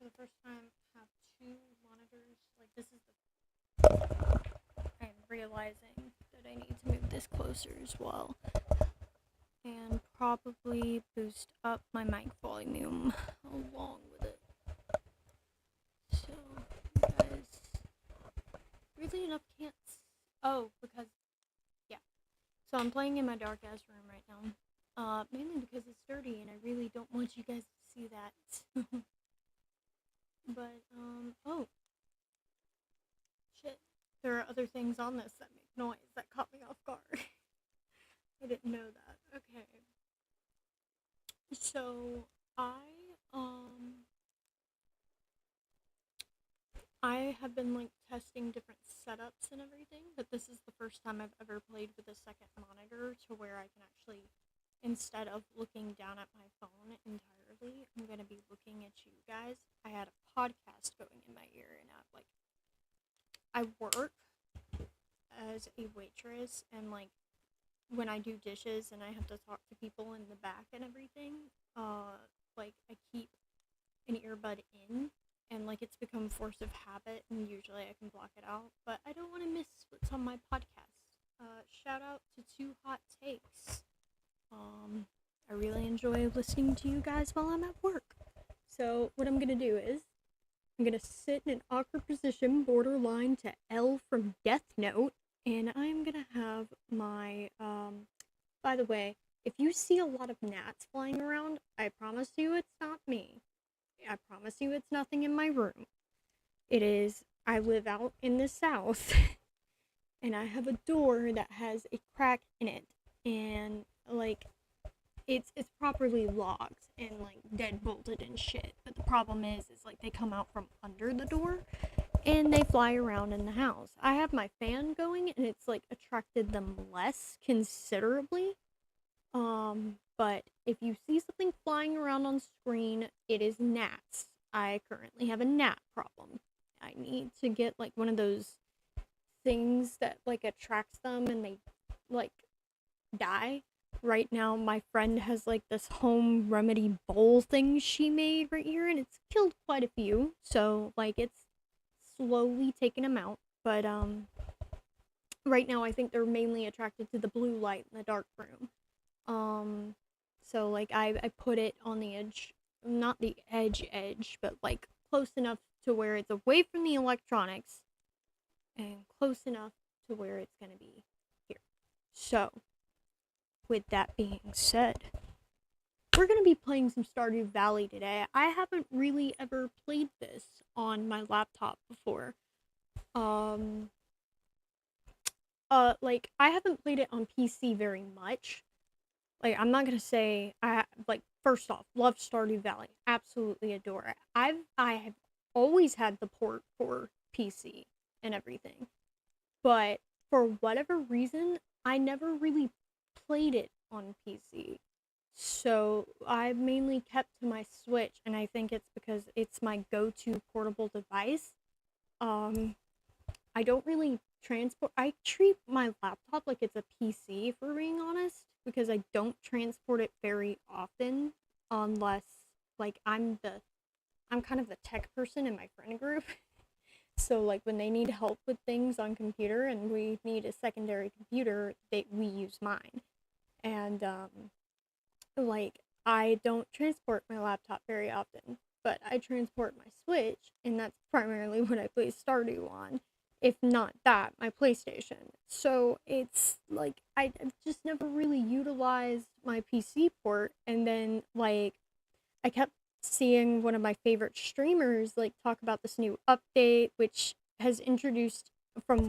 for the first time have two monitors. Like this is I'm realizing that I need to move this closer as well. And probably boost up my mic volume along with it. So you guys really enough can't because yeah. So I'm playing in my dark ass room right now. Mainly because it's dirty and I really don't want you guys to see that. But oh shit. There are other things on this that make noise that caught me off guard. I didn't know that. Okay. So um I have been like testing different setups and everything, but this is the first time I've ever played with a second monitor to where I can actually, instead of looking down at my phone entirely, I'm gonna be looking at you guys. I had a podcast going in my ear, and I work as a waitress, and like when I do dishes and I have to talk to people in the back and everything, like I keep an earbud in, and like it's become force of habit, and usually I can block it out, but I don't want to miss what's on my podcast. Shout out to Two Hot Takes. I really enjoy listening to you guys while I'm at work. So what I'm gonna do is I'm gonna sit in an awkward position, borderline to L from Death Note, and I'm gonna have my By the way, if you see a lot of gnats flying around, I promise you it's not me. I promise you it's nothing in my room. It is, I live out in the south, and I have a door that has a crack in it, and like it's properly locked and like dead bolted and shit. But the problem is like they come out from under the door and they fly around in the house. I have my fan going and it's like attracted them less considerably. But if you see something flying around on screen, it is gnats. I currently have a gnat problem. I need to get like one of those things that like attracts them and they like die. Right now, my friend has like this home remedy bowl thing she made right here, and it's killed quite a few. So like it's slowly taking them out. But right now I think they're mainly attracted to the blue light in the dark room. Um, so like I put it on the edge, not the edge, but like close enough to where it's away from the electronics and close enough to where it's gonna be here. So, with that being said, we're gonna be playing some Stardew Valley today. I haven't really ever played this on my laptop before. Um, like I haven't played it on PC very much. Like I'm not gonna say I like first off, love Stardew Valley, absolutely adore it. I have always had the port for PC and everything, but for whatever reason, I never really played it on PC. So I mainly kept to my Switch, and I think it's because it's my go-to portable device. Um, I don't really transport. I treat my laptop like it's a PC, if we're being honest, because I don't transport it very often, unless like I'm kind of the tech person in my friend group. So like when they need help with things on computer and we need a secondary computer, we use mine. And like I don't transport my laptop very often, but I transport my Switch, and that's primarily what I play Stardew on. If not that, my PlayStation. So it's like I've just never really utilized my PC port, and then like I kept seeing one of my favorite streamers like talk about this new update, which has introduced from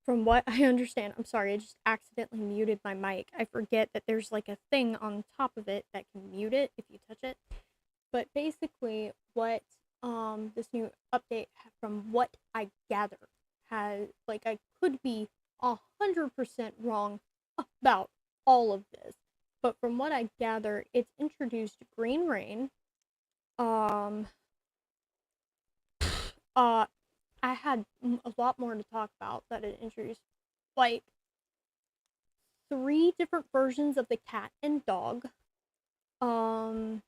from what I understand, I'm sorry, I just accidentally muted my mic. I forget that there's like a thing on top of it that can mute it if you touch it. But basically, what this new update, from what I gather, has like I could be 100% wrong about all of this, but from what I gather, it's introduced green rain. Um, uh, I had a lot more to talk about that it introduced, like three different versions of the cat and dog. Um,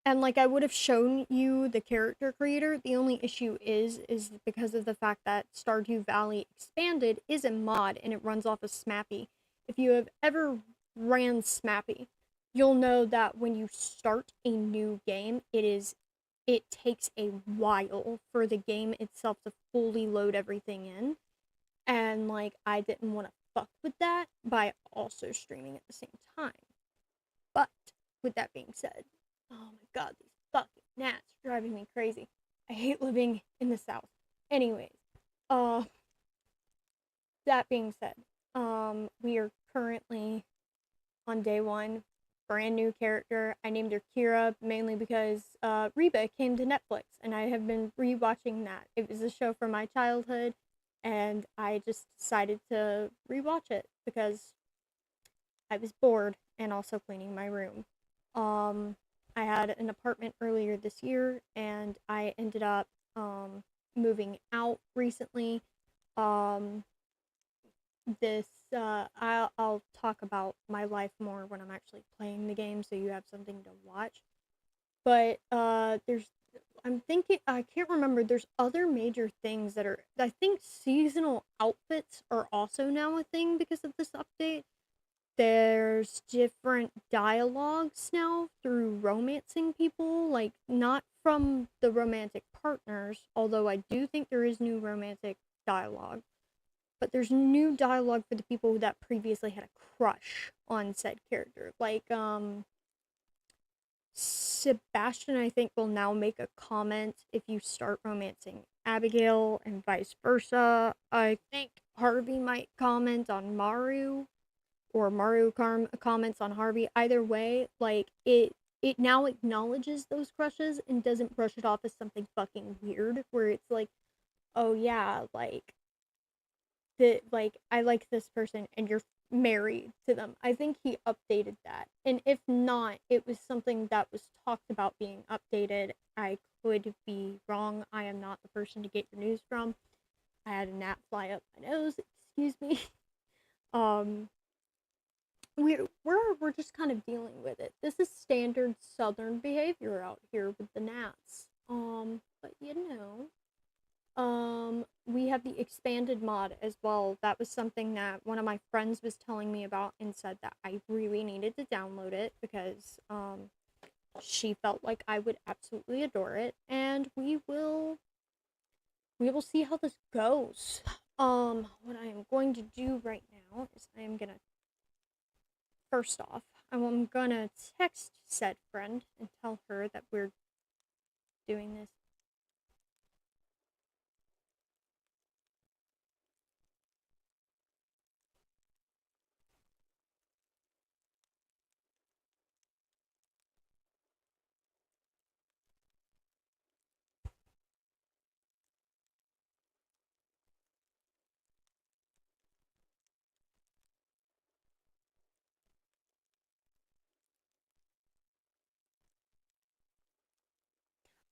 And like I would have shown you the character creator. The only issue is because of the fact that Stardew Valley Expanded is a mod and it runs off of Smappy. If you have ever ran Smappy, you'll know that when you start a new game, it takes a while for the game itself to fully load everything in. And like I didn't want to fuck with that by also streaming at the same time. But with that being said, oh my god, these fucking gnats are driving me crazy. I hate living in the South. Anyways, uh, that being said, we are currently on day one. Brand new character. I named her Kira mainly because Reba came to Netflix and I have been rewatching that. It was a show from my childhood and I just decided to rewatch it because I was bored and also cleaning my room. Um, I had an apartment earlier this year, and I ended up moving out recently. Um, I'll talk about my life more when I'm actually playing the game, so you have something to watch. But I'm thinking I can't remember. There's other major things that are. I think seasonal outfits are also now a thing because of this update. There's different dialogues now through romancing people, like not from the romantic partners, although I do think there is new romantic dialogue, but there's new dialogue for the people that previously had a crush on said character. Like Sebastian I think will now make a comment if you start romancing Abigail and vice versa. I think Harvey might comment on Maru or comments on Harvey. Either way, like it now acknowledges those crushes and doesn't brush it off as something fucking weird where it's like, oh yeah, like I like this person and you're married to them. I think he updated that. And if not, it was something that was talked about being updated. I could be wrong. I am not the person to get your news from. I had a gnat fly up my nose, excuse me. um we're just kind of dealing with it. This is standard southern behavior out here with the gnats. But we have the expanded mod as well. That was something that one of my friends was telling me about and said that I really needed to download it because she felt like I would absolutely adore it, and we will see how this goes. What I am going to do right now is I am gonna first off, I'm gonna text said friend and tell her that we're doing this.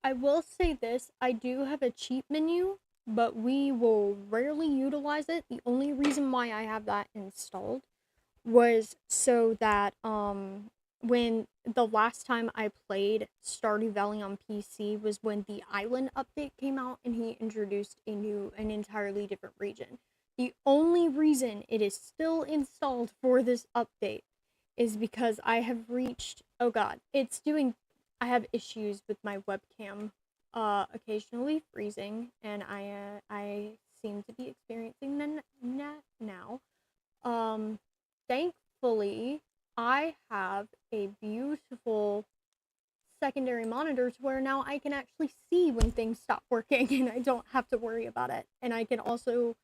I will say this, I do have a cheat menu, but we will rarely utilize it. The only reason why I have that installed was so that when the last time I played Stardew Valley on PC was when the island update came out and he introduced an entirely different region. The only reason it is still installed for this update is because I have reached, oh god, it's doing, I have issues with my webcam occasionally freezing and I seem to be experiencing that now. um Thankfully, I have a beautiful secondary monitor to where now I can actually see when things stop working and I don't have to worry about it. And I can also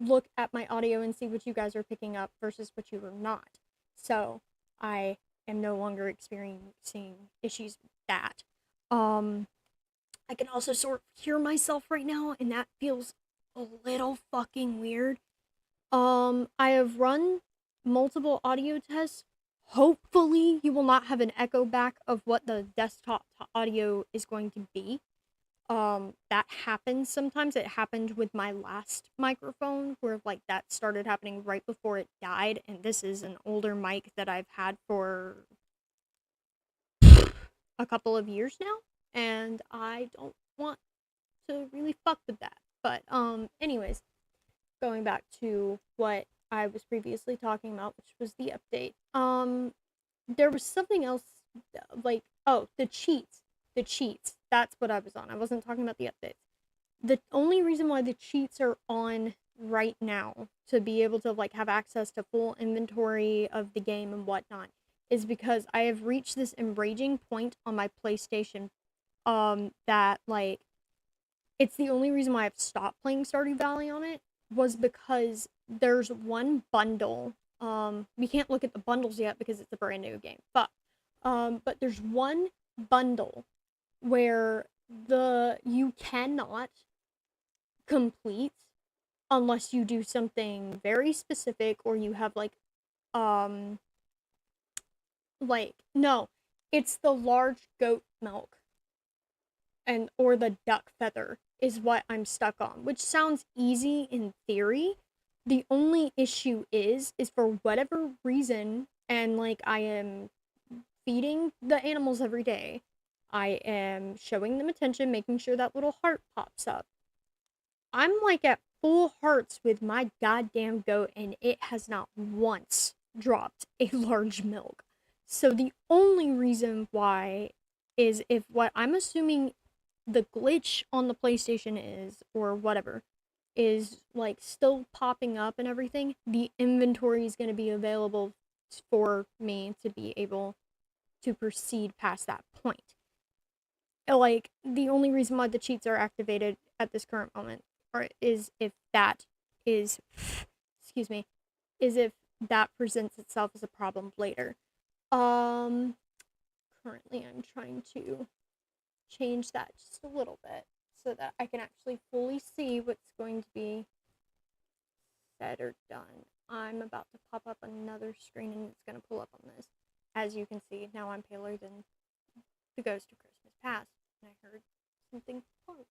look at my audio and see what you guys are picking up versus what you are not. So I am no longer experiencing issues with that. Um, I can also sort of hear myself right now, and that feels a little fucking weird. I have run multiple audio tests. Hopefully, you will not have an echo back of what the desktop audio is going to be. That happens sometimes. It happened with my last microphone where like that started happening right before it died, and this is an older mic that I've had for a couple of years now, and I don't want to really fuck with that. But anyways, going back to what I was previously talking about, which was the update. There was something else, like, oh, the cheats. The cheats. That's what I was on. I wasn't talking about the updates. The only reason why the cheats are on right now to be able to like have access to full inventory of the game and whatnot is because I have reached this enraging point on my PlayStation that like it's the only reason why I've stopped playing Stardew Valley on it was because there's one bundle. We can't look at the bundles yet because it's a brand new game. But there's one bundle where you cannot complete unless you do something very specific or you have um no, it's the large goat milk and or the duck feather is what I'm stuck on, which sounds easy in theory. The only issue is for whatever reason, and like I am feeding the animals every day. I am showing them attention, making sure that little heart pops up. I'm like at full hearts with my goddamn goat, and it has not once dropped a large milk. So the only reason why is if what I'm assuming the glitch on the PlayStation is, or whatever, is like still popping up and everything, the inventory is going to be available for me to be able to proceed past that point. Like, the only reason why the cheats are activated at this current moment is if that is, excuse me, is if that presents itself as a problem later. Currently I'm trying to change that just a little bit so that I can actually fully see what's going to be said or done. I'm about to pop up another screen and it's going to pull up on this. As you can see, now I'm paler than the ghost of Christmas past, and I heard something fart. Is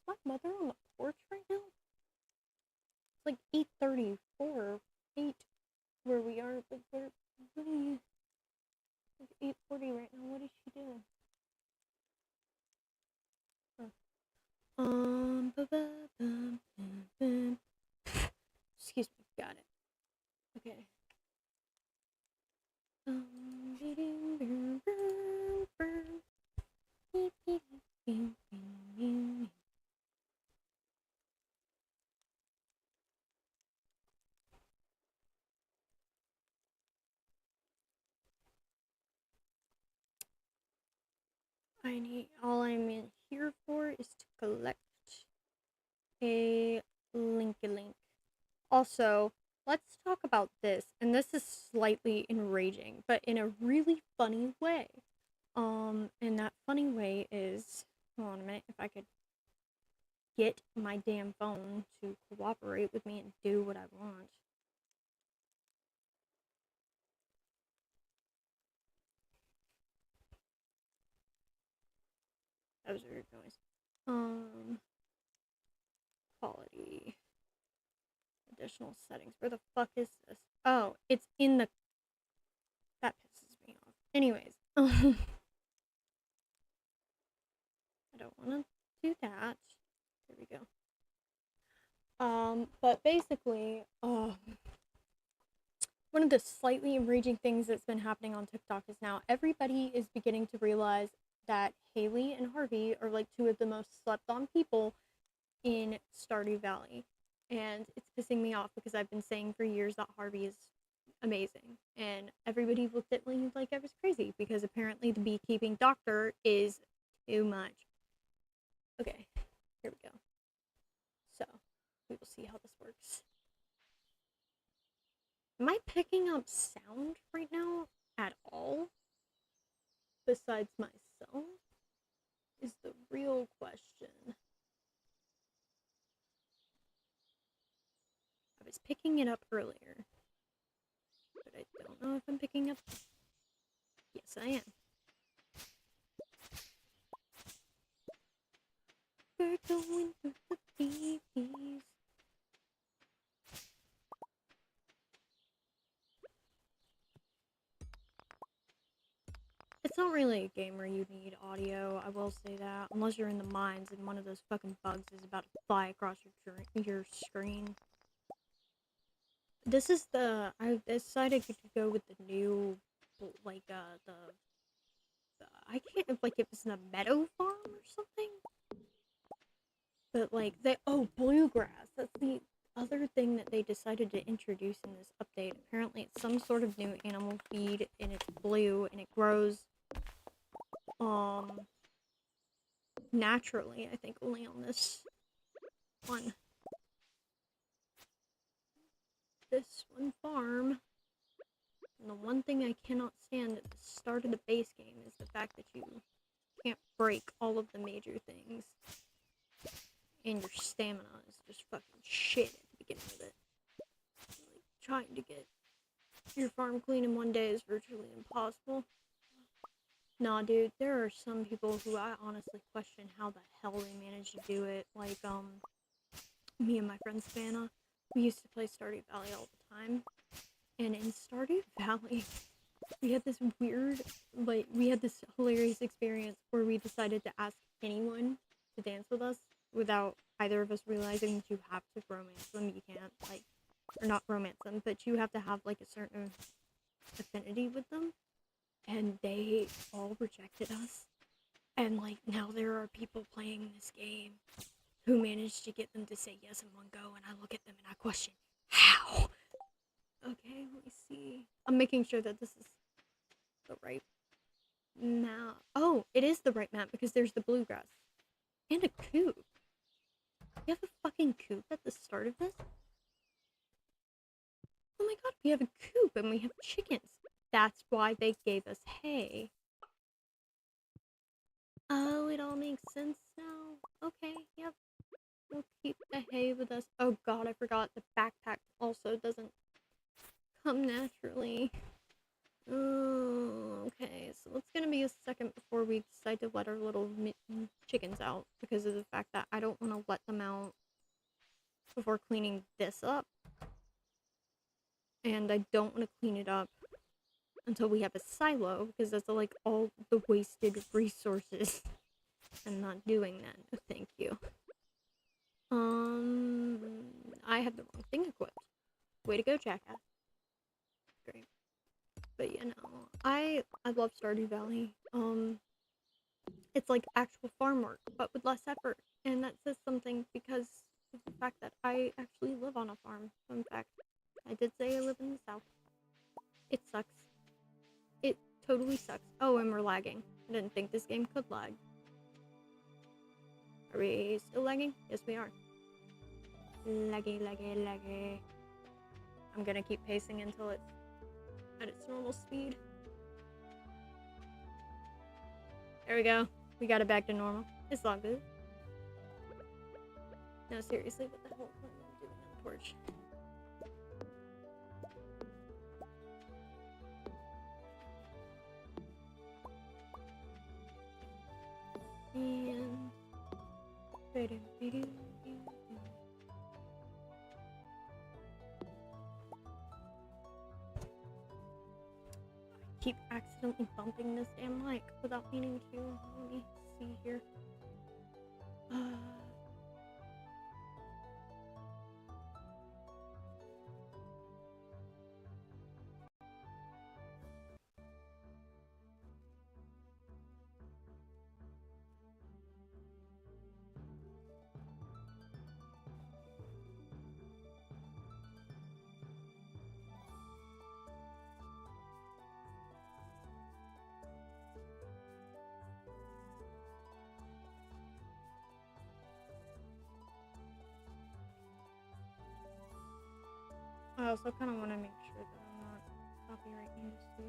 my mother on the porch right now? It's like 8:34, 8 where we are, but what are you? It's 8:40 right now. What is she doing? Excuse me. Got it. Okay. All I'm in here for is to collect a link. Also, let's talk about this, and this is slightly enraging, but in a really funny way. And that funny way is, hold on a minute, if I could get my damn phone to cooperate with me and do what I want. That was a weird noise. Quality. Additional settings. Where the fuck is this? Oh, it's in the... That pisses me off. Anyways. I don't want to do that. There we go. But basically, one of the slightly enraging things that's been happening on TikTok is now everybody is beginning to realize that Haley and Harvey are like two of the most slept on people in Stardew Valley. And it's pissing me off because I've been saying for years that Harvey is amazing. And everybody looked at me like I was crazy because apparently the beekeeping doctor is too much. Okay, here we go. So, we will see how this works. Am I picking up sound right now at all? Besides myself? Is the real question. I was picking it up earlier, but I don't know if I'm picking up. Yes, I am. We're going through the BBs. It's not really a game where you need audio, I will say that, unless you're in the mines and one of those fucking bugs is about to fly across your screen. This is I decided to go with the new, like, I can't, like, it was in a meadow farm or something? But, like, bluegrass, that's the other thing that they decided to introduce in this update. Apparently it's some sort of new animal feed, and it's blue, and it grows, naturally, I think only on this one farm. And the one thing I cannot stand at the start of the base game is the fact that you can't break all of the major things. And your stamina is just fucking shit at the beginning of it. Like, trying to get your farm clean in one day is virtually impossible. Nah, dude, there are some people who I honestly question how the hell they manage to do it. Like, me and my friend Savannah, we used to play Stardew Valley all the time. And in Stardew Valley, we had this hilarious experience where we decided to ask anyone to dance with us without either of us realizing that you have to romance them. You can't, like, or not romance them, but you have to have, like, a certain affinity with them. And they all rejected us. And, like, now there are people playing this game who managed to get them to say yes in one go, and I look at them and I question, how? Okay, let me see. I'm making sure that this is the right map. Oh, it is the right map because there's the bluegrass. And a coop. We have a fucking coop at the start of this? Oh my god, we have a coop and we have chickens. That's why they gave us hay. Oh, it all makes sense now. Okay, yep. We'll keep the hay with us. Oh god, I forgot the backpack also doesn't come naturally. Oh, okay, so it's gonna be a second before we decide to let our little chickens out because of the fact that I don't want to let them out before cleaning this up. And I don't want to clean it up until we have a silo because that's like all the wasted resources. I'm not doing that. No, thank you. I have the wrong thing equipped. Way to go, jackass. Great. But you know, I love Stardew Valley. It's like actual farm work, but with less effort. And that says something because of the fact that I actually live on a farm. Fun fact. I did say I live in the south. It sucks. It totally sucks. Oh, and we're lagging. I didn't think this game could lag. Are we still lagging? Yes, we are. Laggy, laggy, laggy. I'm gonna keep pacing until it's at its normal speed. There we go. We got it back to normal. It's all good. No, seriously, what the hell am I doing on the porch? And... keep accidentally bumping this damn mic without meaning to. Let me see here. I also kind of want to make sure that I'm not copyrighting this too.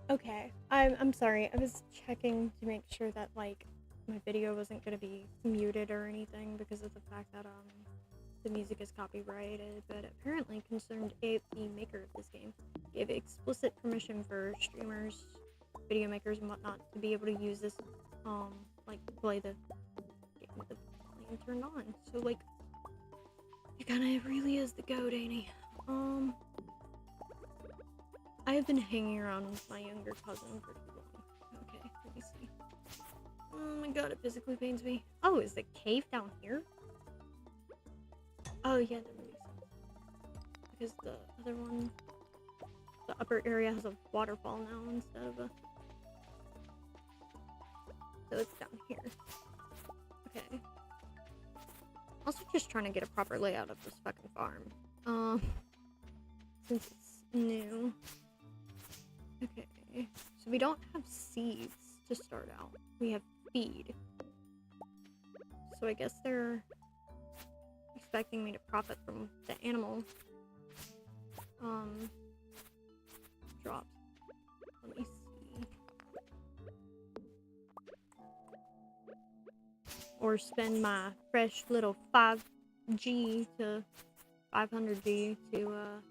Okay, I'm sorry. I was checking to make sure that like my video wasn't gonna be muted or anything because of the fact that the music is copyrighted, but apparently concerned the maker of this game gave explicit permission for streamers, video makers, and whatnot to be able to use this like play the game with the volume turned on. So like, he kind of really is the goat, ain't he? I have been hanging around with my younger cousin for too long. Okay, let me see. Oh my god, it physically pains me. Oh, is the cave down here? Oh yeah, that makes sense. Because the other one, the upper area has a waterfall now instead of a... So it's down here. Okay. Also just trying to get a proper layout of this fucking farm. Since it's new. Okay, so we don't have seeds to start out. We have feed. So I guess they're expecting me to profit from the animal drops. Let me see. Or spend my fresh little 5G to 500G to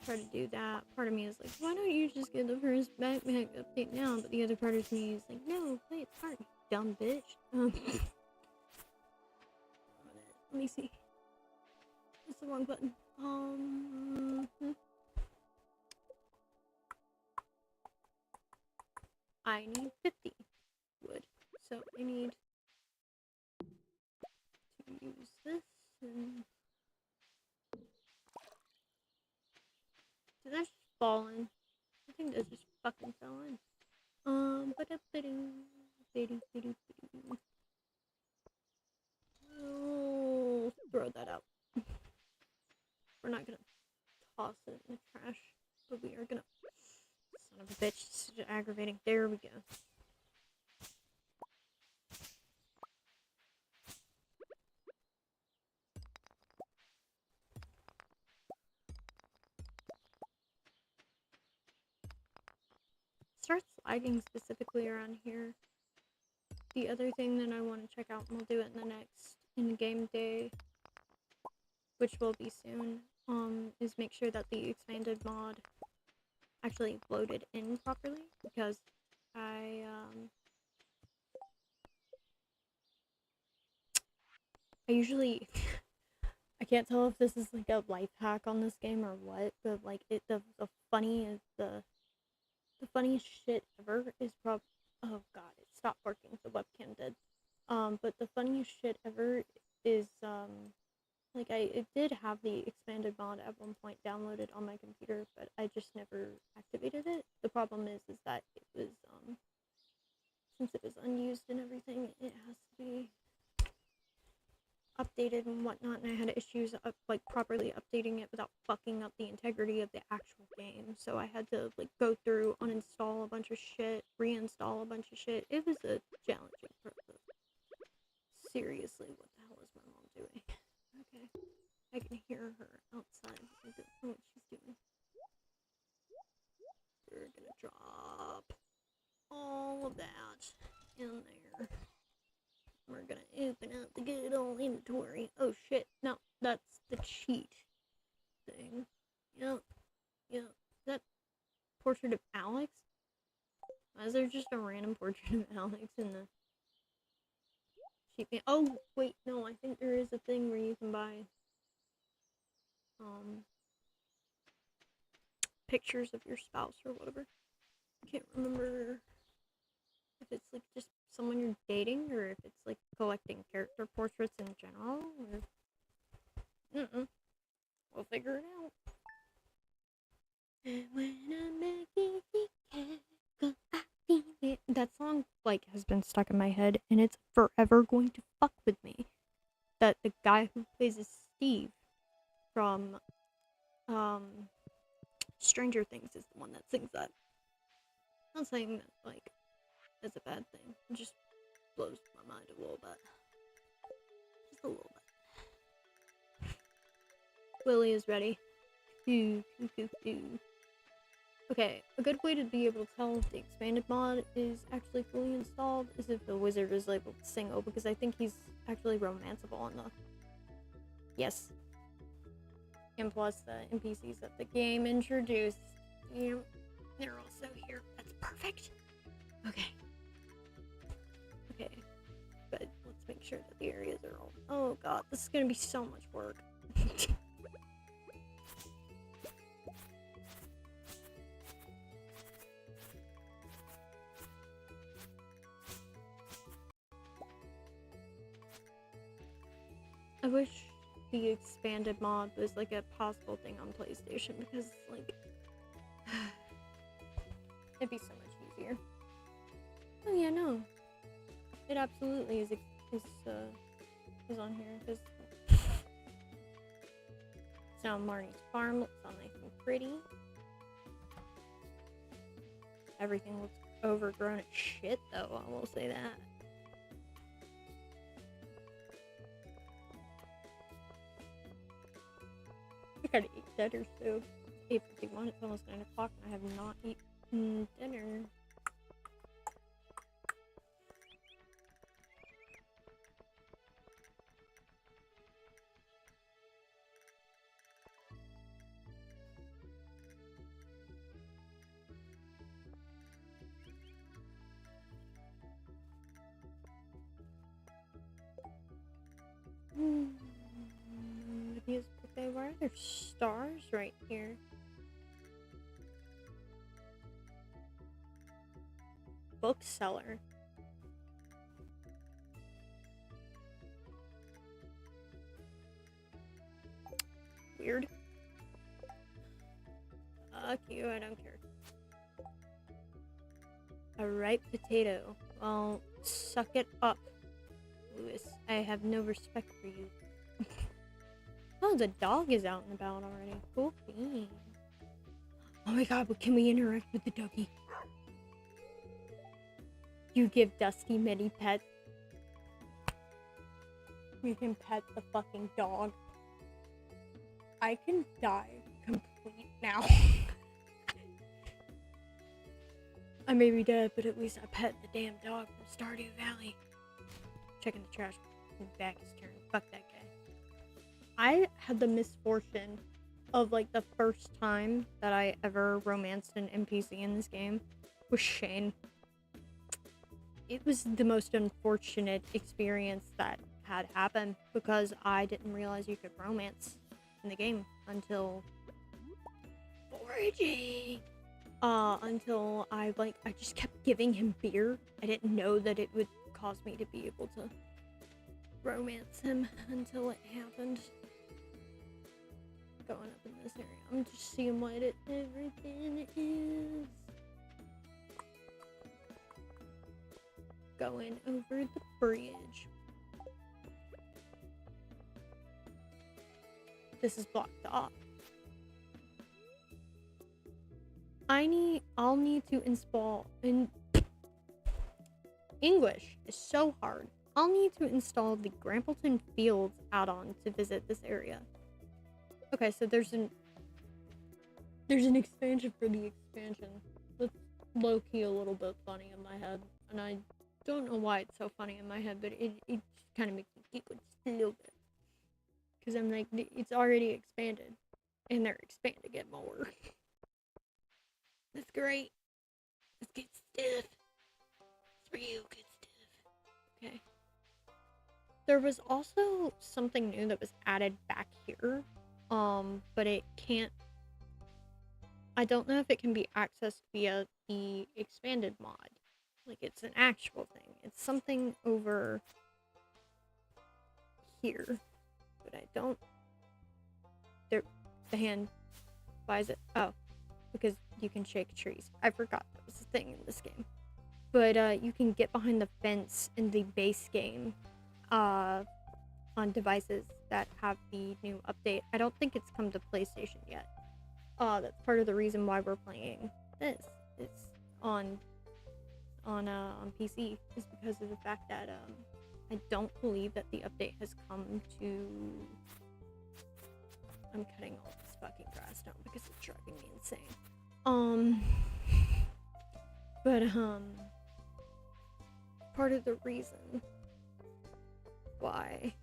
try to do that. Part of me is like, why don't you just get the first backpack update now? But the other part of me is like, no, play it smart, you dumb bitch. Let me see. That's the wrong button. I need 50 wood. So I need to use this and... Did that just fall in? I think that just fucking fell in. Oh, throw that out. We're not gonna toss it in the trash, but we are gonna... Son of a bitch, this is aggravating. There we go. Starts lagging specifically around here. The other thing that I want to check out, and we'll do it in the next in-game day, which will be soon, is make sure that the expanded mod actually loaded in properly, because I usually I can't tell if this is like a life hack on this game or what, but like the funniest shit ever is oh god, it stopped working, the webcam did. But the funniest shit ever is like it did have the expanded mod at one point downloaded on my computer, but I just never activated it. The problem is that it was since it was unused and everything, it has to be updated and whatnot, and I had issues like properly updating it without fucking up the integrity of the actual game. So I had to like go through, uninstall a bunch of shit, reinstall a bunch of shit. It was a challenging process. Seriously, what the hell is my mom doing? Okay, I can hear her outside. I don't know what she's doing. We're gonna drop all of that in there. We're gonna open up the good old inventory. Oh shit, no, that's the cheat thing. Yep. Is that portrait of Alex? Why is there just a random portrait of Alex in the cheat? Oh, wait, no, I think there is a thing where you can buy pictures of your spouse or whatever. I can't remember if it's like just someone you're dating or if it's like collecting character portraits in general or... We'll figure it out. That song like has been stuck in my head and it's forever going to fuck with me. That the guy who plays as Steve from Stranger Things is the one that sings that. I'm not saying that like that's a bad thing. It just blows my mind a little bit. Just a little bit. Willie is ready. Okay, a good way to be able to tell if the expanded mod is actually fully installed is if the wizard is able to single, because I think he's actually romanceable on the... Yes. And plus the NPCs that the game introduced. Yep. They're also here. That's perfect. Okay. Okay. But let's make sure that the areas are all... Oh god, this is gonna be so much work. I wish the expanded mod was like a possible thing on PlayStation, because like it'd be so much easier. Oh yeah, no, it absolutely is on here because now Marnie's farm looks all nice and pretty. Everything looks overgrown as shit, though. I will say that. I gotta eat dinner soon. 8:51. It's almost 9 o'clock, and I have not eaten dinner. Okay, why are there stars right here? Bookseller. Weird. Fuck you, I don't care. A ripe potato. Well, suck it up, Lewis. I have no respect for you. Oh, the dog is out and about already. Cool bean. Oh my god, but can we interact with the doggy? You give Dusty many pets. We can pet the fucking dog. I can die complete now. I may be dead, but at least I pet the damn dog from Stardew Valley. Checking the trash. His back is turned. Fuck that guy. I had the misfortune of like the first time that I ever romanced an NPC in this game was Shane. It was the most unfortunate experience that had happened because I didn't realize you could romance in the game until foraging. Until I just kept giving him beer. I didn't know that it would cause me to be able to romance him until it happened. Going up in this area. I'm just seeing what everything is. Going over the bridge. This is blocked off. I'll need to install in English is so hard. I'll need to install the Grampleton Fields add-on to visit this area. Okay, so there's an expansion for the expansion. That's low-key a little bit funny in my head. And I don't know why it's so funny in my head, but it just kind of makes me giggle just a little bit. Because I'm like, it's already expanded. And they're expanding it more. That's great. Let's get stiff. It's real good stuff. Okay. There was also something new that was added back here. But it can't... I don't know if it can be accessed via the expanded mod. Like, it's an actual thing. It's something over here. But I don't... There... The hand... Why is it... Oh. Because you can shake trees. I forgot that was a thing in this game. But, you can get behind the fence in the base game, on devices that have the new update. I don't think it's come to PlayStation yet. That's part of the reason why we're playing this. It's on PC, is because of the fact that, I don't believe that the update has come to... I'm cutting all this fucking grass down because it's driving me insane. Um, but, part of the reason why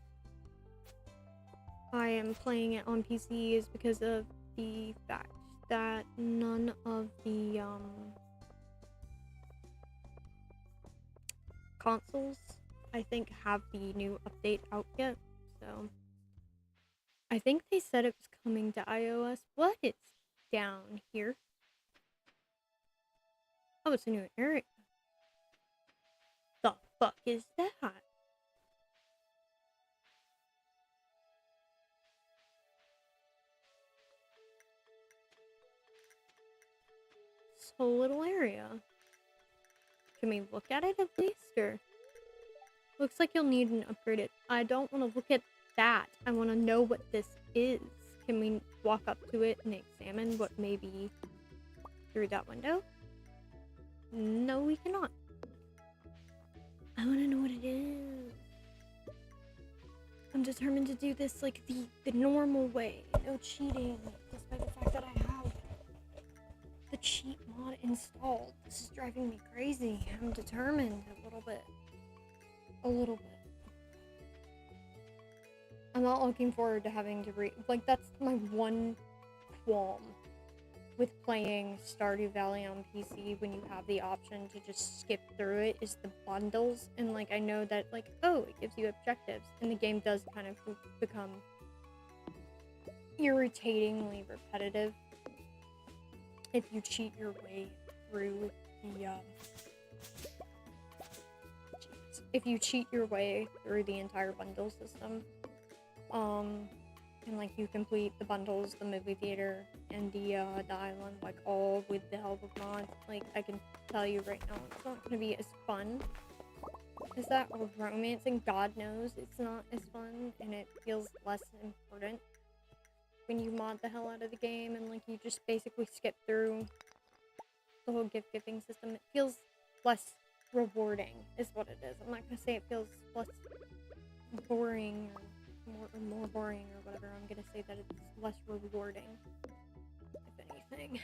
I am playing it on PC is because of the fact that none of the, consoles, I think, have the new update out yet, so I think they said it was coming to iOS. What? It's down here. Oh, it's a new area. The fuck is that? This whole little area. Can we look at it at least, or? Looks like you'll need an upgraded. I don't want to look at that. I want to know what this is. Can we walk up to it and examine what may be through that window? No, we cannot. I want to know what it is. I'm determined to do this like the normal way. No cheating, despite the fact that I have the cheat mod installed. This is driving me crazy. I'm determined a little bit. A little bit. I'm not looking forward to having to like, that's my one qualm with playing Stardew Valley on PC when you have the option to just skip through it, is the bundles. And like, I know that like, oh, it gives you objectives, and the game does kind of become irritatingly repetitive if you cheat your way through the if you cheat your way through the entire bundle system. And like, you complete the bundles, the movie theater, and the island, like, all with the help of mods. Like, I can tell you right now, it's not gonna be as fun as that, or romancing. God knows it's not as fun, and it feels less important when you mod the hell out of the game, and like, you just basically skip through the whole gift giving system. It feels less rewarding, is what it is. I'm not gonna say it feels less boring, or more boring, or whatever. I'm gonna say that it's less rewarding, if anything.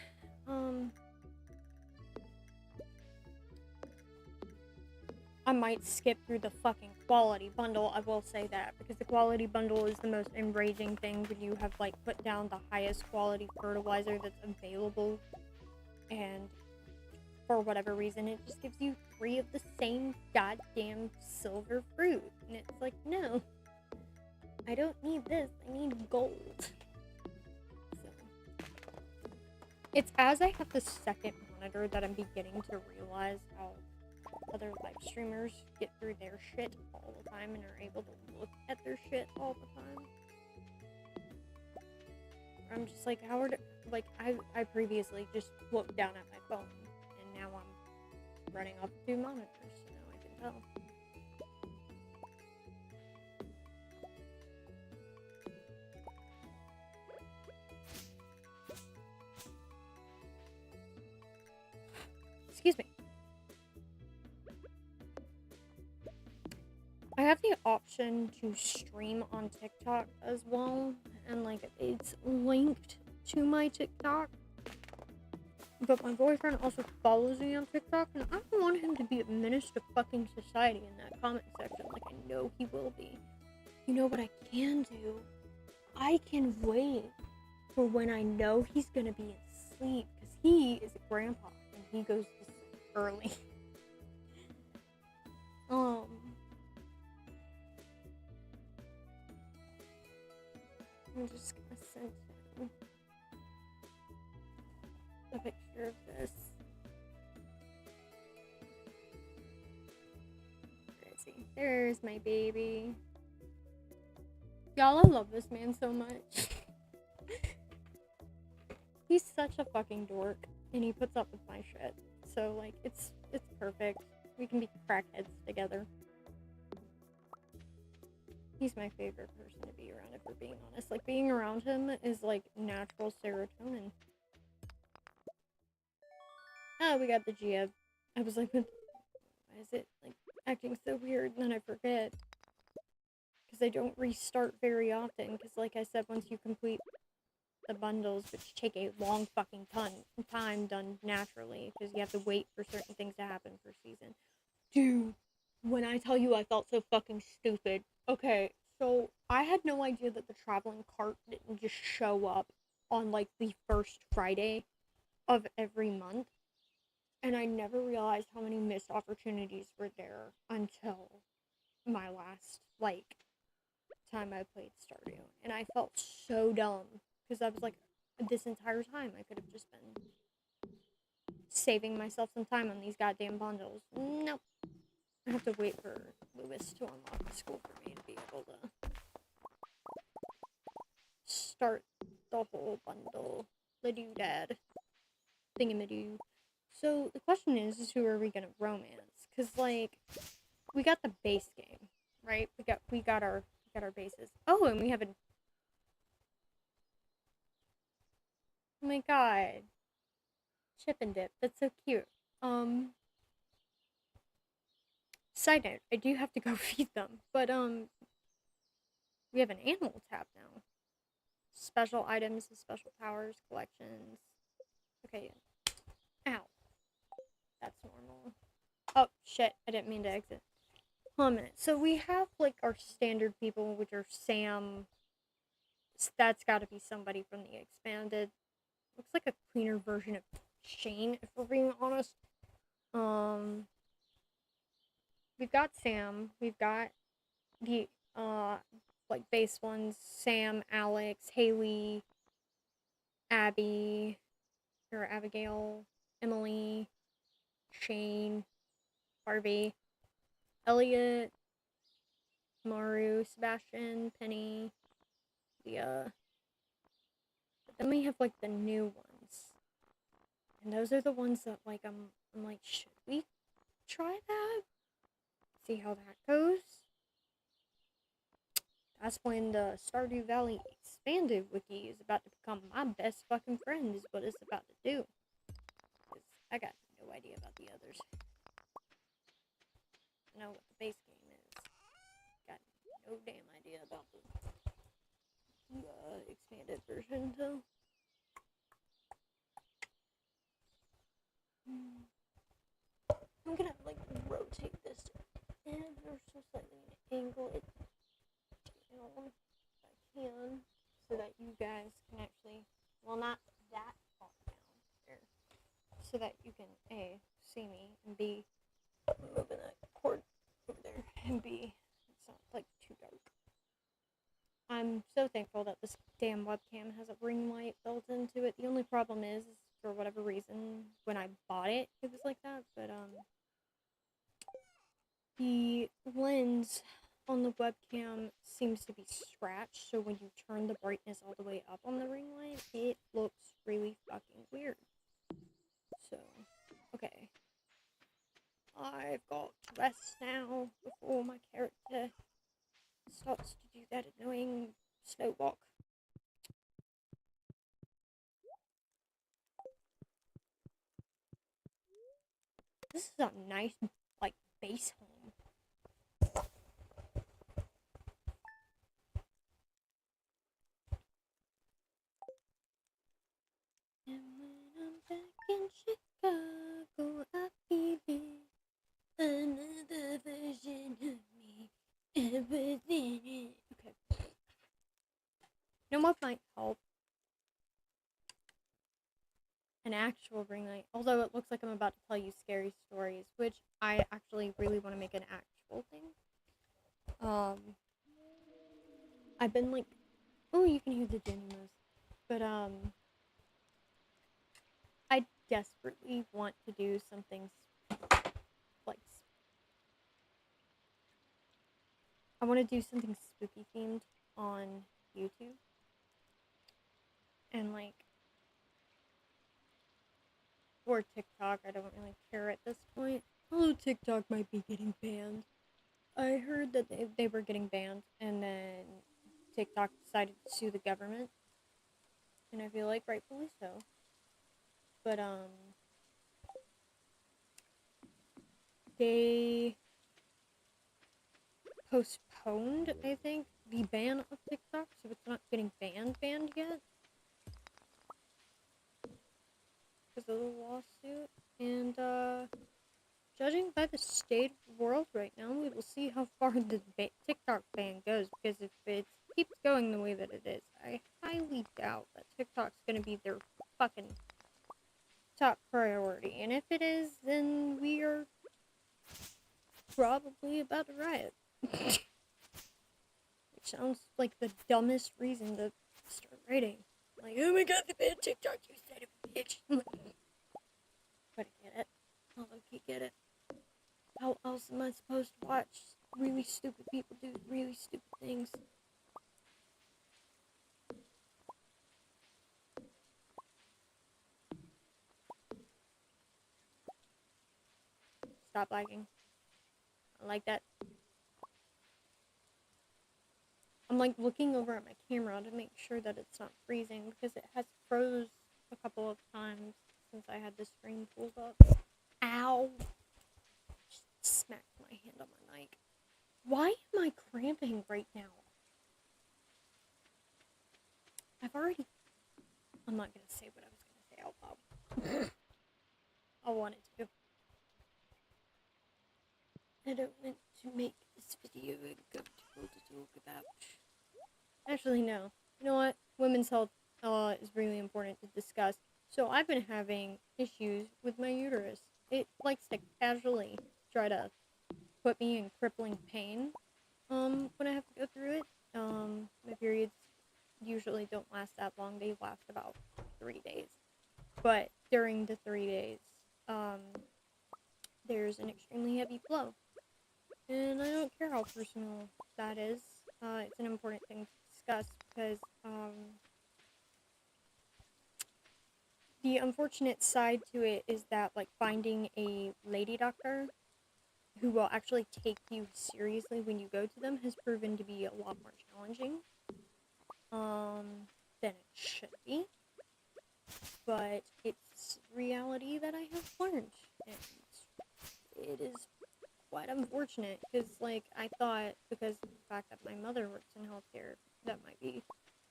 I might skip through the fucking quality bundle, I will say that, because the quality bundle is the most enraging thing when you have like put down the highest quality fertilizer that's available, and for whatever reason it just gives you 3 of the same goddamn silver fruit, and it's like, no, I don't need this, I need gold. So, it's as I have the second monitor that I'm beginning to realize how other live streamers get through their shit all the time and are able to look at their shit all the time. I'm just like, Howard, like, I previously just looked down at my phone, and now I'm running off 2 monitors, so now I can tell. Excuse me. I have the option to stream on TikTok as well, and like, it's linked to my TikTok, but my boyfriend also follows me on TikTok, and I don't want him to be a menace to fucking society in that comment section like I know he will be. You know what I can do? I can wait for when I know he's gonna be asleep, because he is a grandpa and he goes to sleep early. I'm just gonna send him a picture of this. Where is he? There's my baby. Y'all, I love this man so much. He's such a fucking dork, and he puts up with my shit. So like, it's perfect. We can be crackheads together. He's my favorite person to be around, if we're being honest. Like, being around him is like natural serotonin. Oh, we got the Gia. I was like, why is it like acting so weird? And then I forget, because they don't restart very often. Because like I said, once you complete the bundles, which take a long fucking time done naturally because you have to wait for certain things to happen per season. Dude, when I tell you I felt so fucking stupid. Okay, so I had no idea that the traveling cart didn't just show up on like the first Friday of every month. And I never realized how many missed opportunities were there until my last like time I played Stardew. And I felt so dumb because I was like, this entire time I could have just been saving myself some time on these goddamn bundles. Nope. I have to wait for Lewis to unlock the school for me to be able to start the whole bundle. The doodad. Thingamadoo. So the question is who are we gonna romance? Cause like we got the base game, right? We got our bases. Oh, and we have a oh my god. Chip and dip. That's so cute. Um Side note, I do have to go feed them. But we have an animal tab now. Special items, special powers, collections. Okay, ow. That's normal. Oh shit, I didn't mean to exit. Hold on a minute. So we have like our standard people, which are Sam. That's got to be somebody from the expanded. Looks like a cleaner version of Shane, if we're being honest. Um, we've got Sam. We've got the like base ones: Sam, Alex, Haley, Abby, or Abigail, Emily, Shane, Harvey, Elliot, Maru, Sebastian, Penny, Leah. But then we have like the new ones. And those are the ones that like I'm like, should we try that? See how that goes? That's when the Stardew Valley expanded wiki is about to become my best fucking friend is what it's about to do. Cause I got no idea about the others. I know what the base game is. Got no damn idea about the expanded version, so. I'm gonna like rotate this ever so slightly and angle it down if I can so that you guys can actually, well, not that far down there, so that you can A, see me, and B, moving that cord over there, and B, it's not like too dark. I'm so thankful that this damn webcam has a ring light built into it. The only problem is for whatever reason, when I bought it, it was like that, but the lens on the webcam seems to be scratched, so when you turn the brightness all the way up on the ring light, it looks really fucking weird. So, okay. I've got to rest now before my character starts to do that annoying slow walk. This is a nice, like, base home. And when I'm back in Chicago, I feel it. Another version of me. Everything it. Okay. You know what might help? An actual ring light. Although it looks like I'm about to tell you scary stories, which I actually really want to make an actual thing. I've been like, oh, you can hear the dynamos, but I desperately want to do something like, I want to do something spooky themed on YouTube, and like, or TikTok. I don't really care at this point. Although TikTok might be getting banned. I heard that they were getting banned, and then TikTok decided to sue the government, and I feel like rightfully so. But they postponed, I think, the ban of TikTok, so it's not getting banned yet. of the lawsuit, and judging by the state of the world right now, we will see how far the TikTok ban goes, because if it keeps going the way that it is, I highly doubt that TikTok's gonna be their fucking top priority, and if it is, then we are probably about to riot. Which sounds like the dumbest reason to start writing. Like, oh my god, they banned TikTok, you son of a bitch. But I get it. I'll low-key get it. How else am I supposed to watch really stupid people do really stupid things? Stop lagging. I like that. I'm like looking over at my camera to make sure that it's not freezing because it has froze a couple of times since I had the screen pulled up. Ow! Just smacked my hand on my mic. Why am I cramping right now? I'm not gonna say what I was gonna say out loud. I wanted to. I don't want to make this video uncomfortable to talk about. Actually, no. You know what? Women's health is really important to discuss. So I've been having issues with my uterus. It likes to casually try to put me in crippling pain when I have to go through it. My periods usually don't last that long. They last about 3 days. But during the 3 days, there's an extremely heavy flow. And I don't care how personal that is. It's an important thing to discuss because the unfortunate side to it is that, like, finding a lady doctor who will actually take you seriously when you go to them has proven to be a lot more challenging than it should be. But it's reality that I have learned, and it is quite unfortunate because, like, I thought because of the fact that my mother works in healthcare, that might be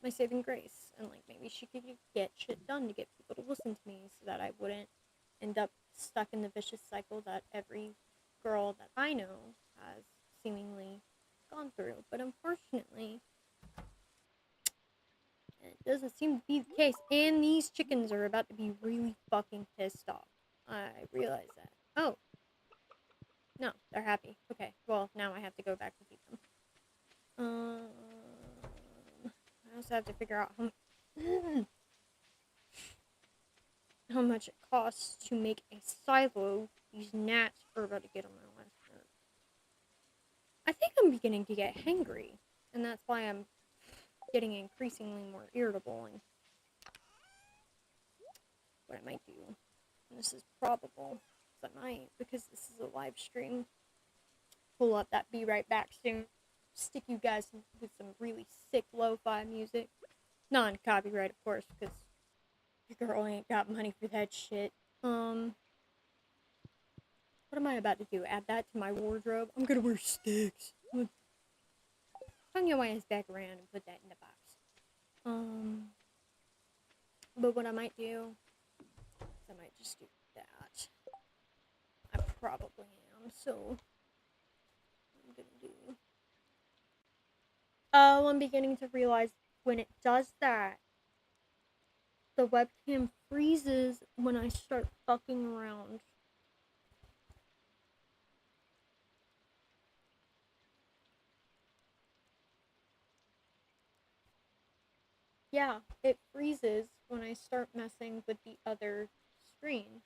my saving grace, and like maybe she could get shit done to get people to listen to me so that I wouldn't end up stuck in the vicious cycle that every girl that I know has seemingly gone through. But unfortunately, it doesn't seem to be the case, and these chickens are about to be really fucking pissed off. I realize that. Oh. No, they're happy. Okay, well, now I have to go back to feed them. I also have to figure out how much it costs to make a silo. These gnats are about to get on my last nerve. I think I'm beginning to get hangry, and that's why I'm getting increasingly more irritable. And what I might do, and this is probable, because I might, because this is a live stream, pull up that Be Right Back soon. Stick you guys with some really sick lo-fi music. Non-copyright, of course, because your girl ain't got money for that shit. What am I about to do? Add that to my wardrobe? I'm gonna wear sticks. Turn your ass back around and put that in the box. But what I might do is I might just do that. I probably am, so I'm gonna do. Oh, I'm beginning to realize when it does that, the webcam freezes when I start fucking around. Yeah, it freezes when I start messing with the other screen.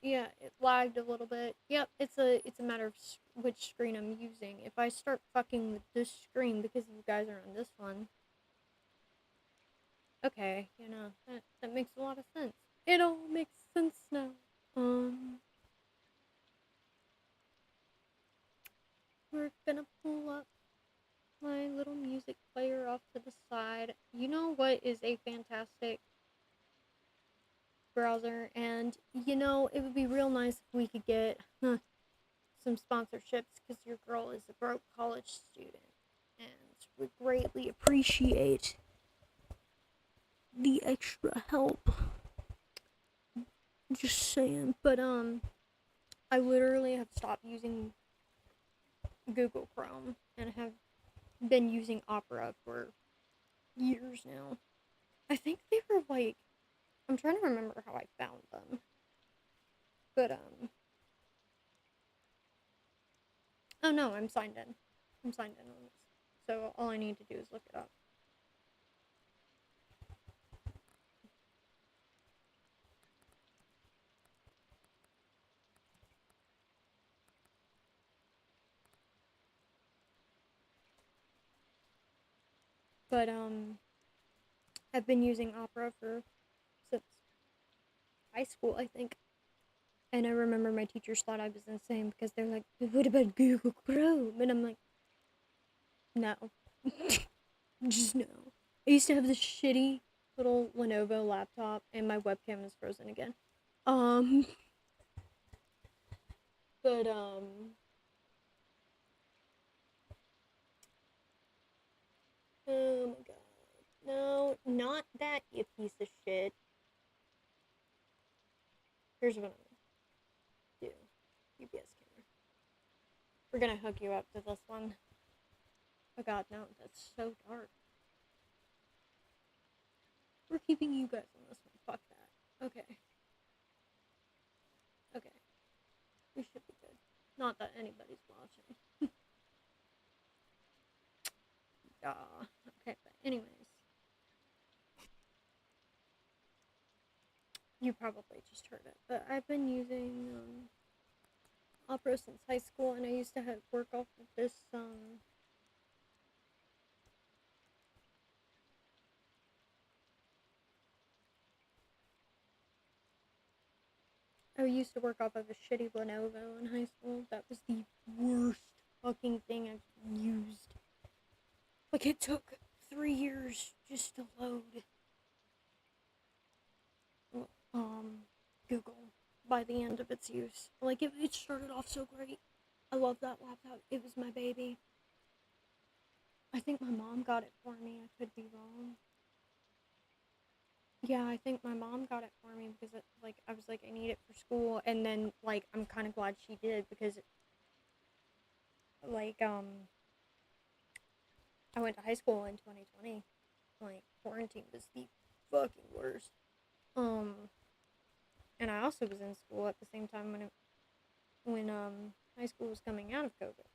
Yeah, it lagged a little bit. Yep, it's a matter of which screen I'm using. If I start fucking with this screen because you guys are on this one, okay, you know, that makes a lot of sense. It all makes sense now. We're gonna pull up my little music player off to the side. You know what is a fantastic browser? And you know, it would be real nice if we could get some sponsorships because your girl is a broke college student and would greatly appreciate the extra help. Just saying. But I literally have stopped using Google Chrome and have been using Opera for years now. I think they were like, I'm trying to remember how I found them. But oh no, I'm signed in. I'm signed in on this. So all I need to do is look it up. But I've been using Opera for since high school, I think. And I remember my teachers thought I was insane because they're like, "What about Google Chrome?" And I'm like, "No, just no." I used to have this shitty little Lenovo laptop, and my webcam is frozen again. Um, but oh my god, no, not that, you piece of shit. Here's what I'm gonna do. UPS camera. We're gonna hook you up to this one. Oh god, no, that's so dark. We're keeping you guys on this one. Fuck that. Okay. Okay. We should be good. Not that anybody's watching. Okay, but anyways. You probably just heard it. But I've been using Opera since high school, and I used to have work off of this I used to work off of a shitty Lenovo in high school. That was the worst fucking thing I've used. Like, it took 3 years just to load Google by the end of its use. Like, it started off so great. I love that laptop. It was my baby. I think my mom got it for me. I could be wrong. Yeah, I think my mom got it for me because it, like, I was like, I need it for school, and then like I'm kind of glad she did because like I went to high school in 2020. Like, quarantine was the fucking worst. Um, and I also was in school at the same time when high school was coming out of COVID,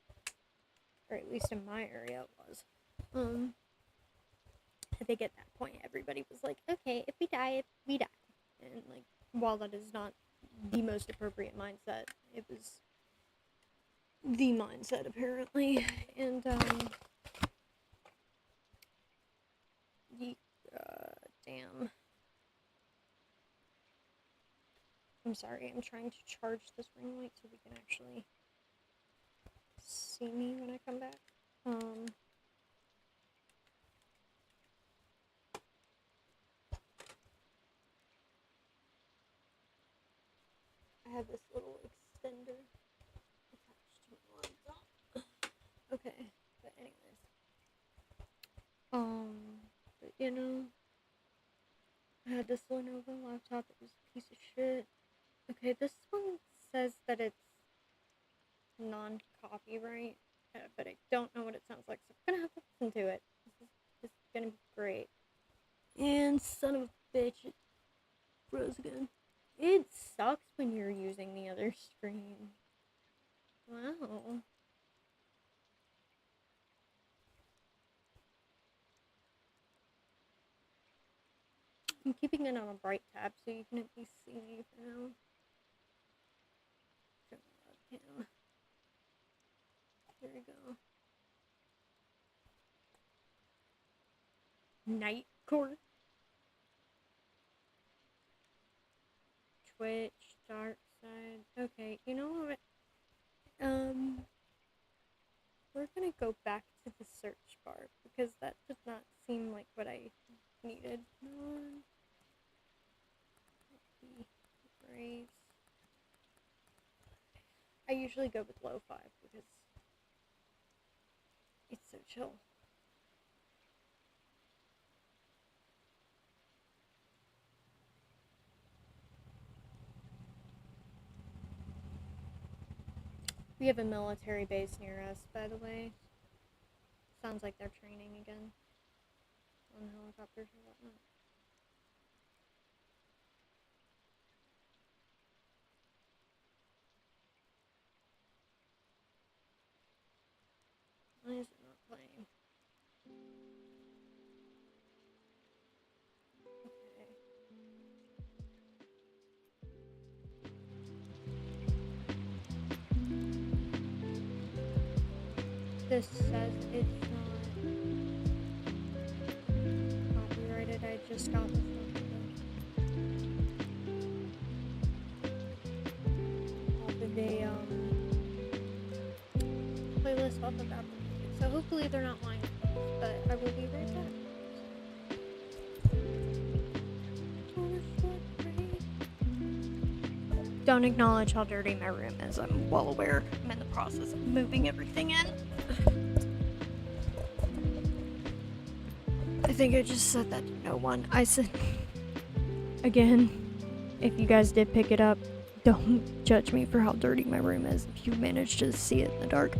or at least in my area it was. I think at that point everybody was like, okay, if we die, we die, and like, while that is not the most appropriate mindset, it was the mindset apparently, and damn. I'm sorry, I'm trying to charge this ring light so we can actually see me when I come back. I have this little extender attached to my laptop. Okay, but anyways. But you know, I had this Lenovo laptop. It was a piece of shit. Okay, this one says that it's non-copyright, but I don't know what it sounds like, so I'm gonna have to listen to it. This is gonna be great. And son of a bitch, it froze again. It sucks when you're using the other screen. Wow. I'm keeping it on a bright tab so you can at least see me for now. Turn the webcam. There we go. Night court. Twitch, dark side. Okay, you know what? We're gonna go back to the search bar because that did not seem like what I needed. Braves. I usually go with lo-fi because it's so chill. We have a military base near us, by the way. Sounds like they're training again on helicopters or whatnot. Why is it not playing? Okay. This says it's not copyrighted. I just got this off of a playlist off of Apple Music. So hopefully they're not lying, but I will be right back. Don't acknowledge how dirty my room is. I'm well aware. I'm in the process of moving everything in. I think I just said that to no one. I said, again, if you guys did pick it up, don't judge me for how dirty my room is if you managed to see it in the dark.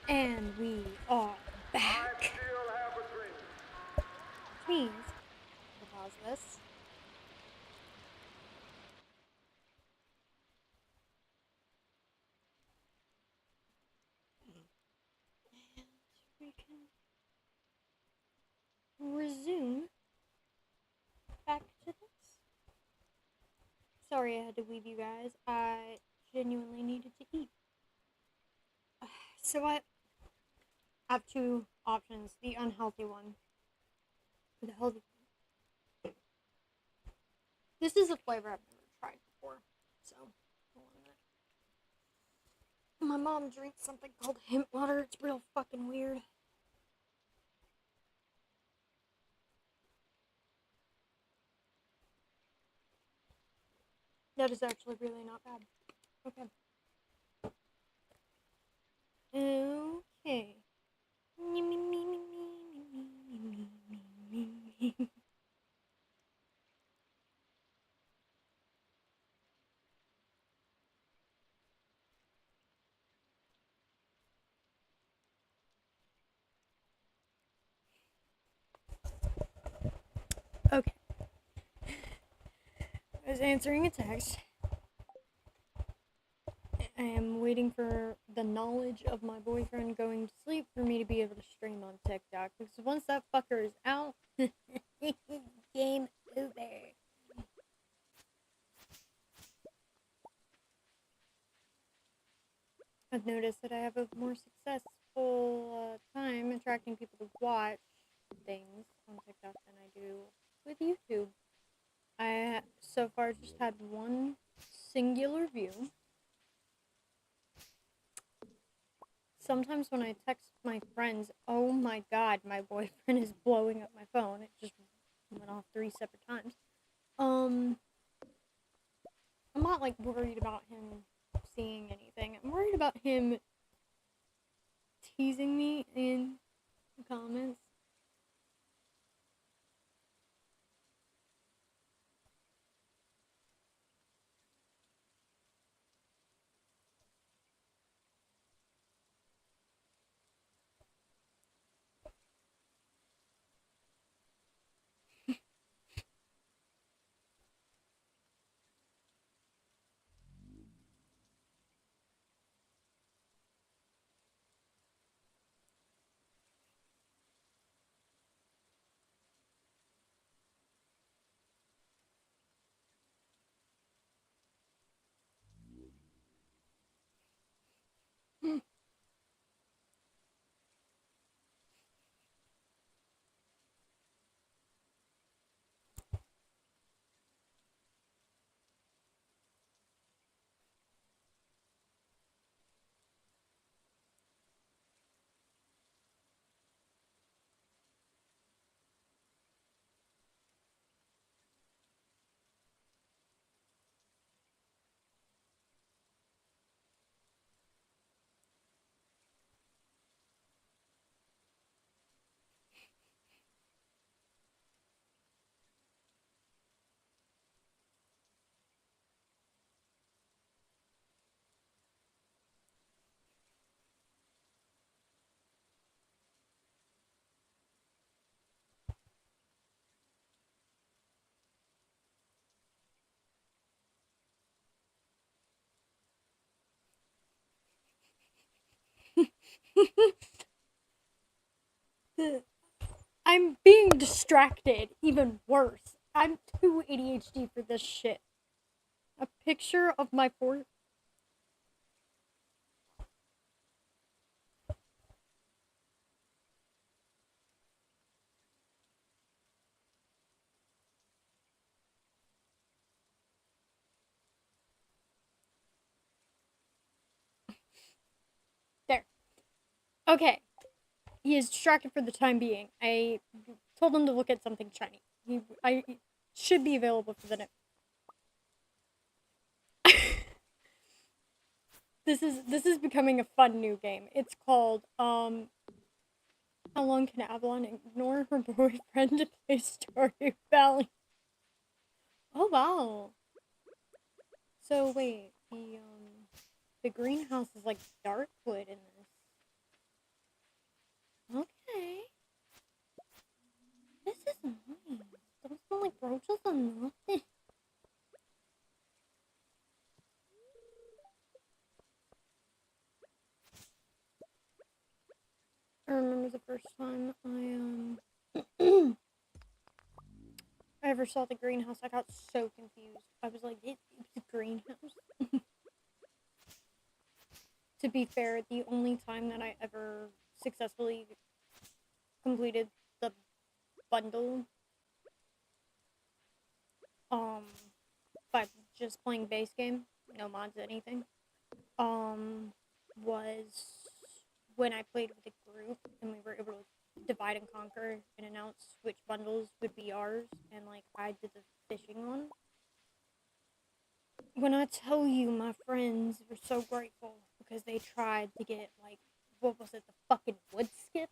And we are back. Which means we'll pause this. And we can resume back to this. Sorry I had to leave you guys. I genuinely needed to eat. So I have two options. The unhealthy one. Or the healthy one. This is a flavor I've never tried before. So, hold on a minute. My mom drinks something called hemp water. It's real fucking weird. That is actually really not bad. Okay. Okay. Okay. I was answering a text. I am waiting for the knowledge of my boyfriend going to sleep for me to be able to stream on TikTok. Because once that fucker is out, game over. I've noticed that I have a more successful time attracting people to watch things on TikTok than I do with YouTube. I so far just had one singular view. Sometimes when I text my friends, oh my god, my boyfriend is blowing up my phone. It just went off 3 separate times. I'm not like worried about him seeing anything. I'm worried about him teasing me in the comments. I'm being distracted. Even worse. I'm too ADHD for this shit. A picture of my fourth. There. Okay. He is distracted for the time being. I told him to look at something shiny. I should be available for the next. This is becoming a fun new game. It's called How long can Avalon ignore her boyfriend to play Stardew Valley? Oh wow. So wait, the greenhouse is like dark wood in this. roaches are nothing. I remember the first time I ever saw the greenhouse. I got so confused. I was like, it's a greenhouse. To be fair, the only time that I ever successfully completed the bundle, by just playing base game, no mods, anything, was when I played with a group and we were able to divide and conquer and announce which bundles would be ours, and like I did the fishing one. When I tell you, my friends were so grateful because they tried to get, like, what was it, the fucking wood skip?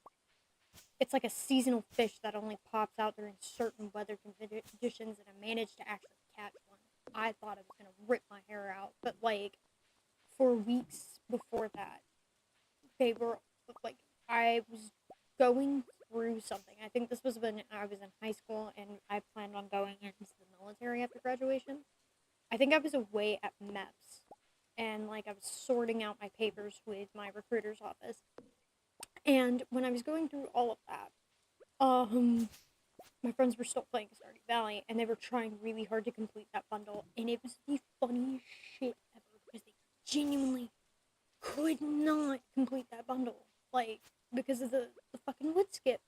It's like a seasonal fish that only pops out during certain weather conditions, and I managed to actually catch one. I thought I was gonna rip my hair out, but like, for weeks before that, they were like, I was going through something. I think this was when I was in high school and I planned on going into the military after graduation. I think I was away at MEPS, and like I was sorting out my papers with my recruiter's office. And when I was going through all of that, my friends were still playing Stardew Valley, and they were trying really hard to complete that bundle, and it was the funniest shit ever because they genuinely could not complete that bundle, like, because of the fucking wood skip.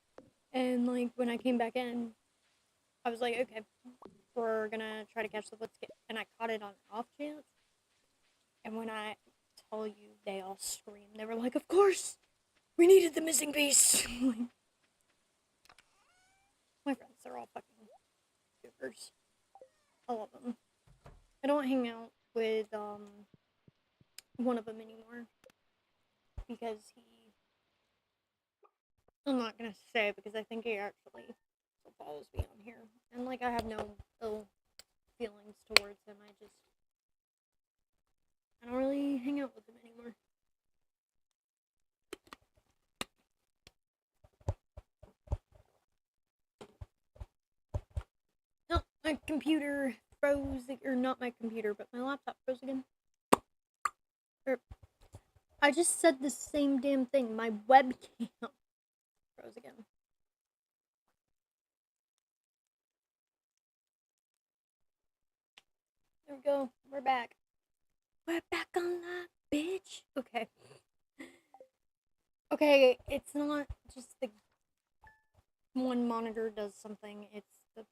And like when I came back in, I was like, okay, we're gonna try to catch the wood skip, and I caught it on an off chance. And when I tell you, they all screamed. They were like, of course, we needed the missing piece. My friends, they're all fucking goofers. I love them. I don't hang out with one of them anymore because I'm not gonna say, because I think he actually still follows me on here, and like I have no ill feelings towards him. I don't really hang out with him anymore. No, my computer froze, or not my computer, but my laptop froze again. I just said the same damn thing. My webcam froze again. There we go. We're back. We're back on that, bitch. Okay. Okay, it's not just the one monitor does something. It's the...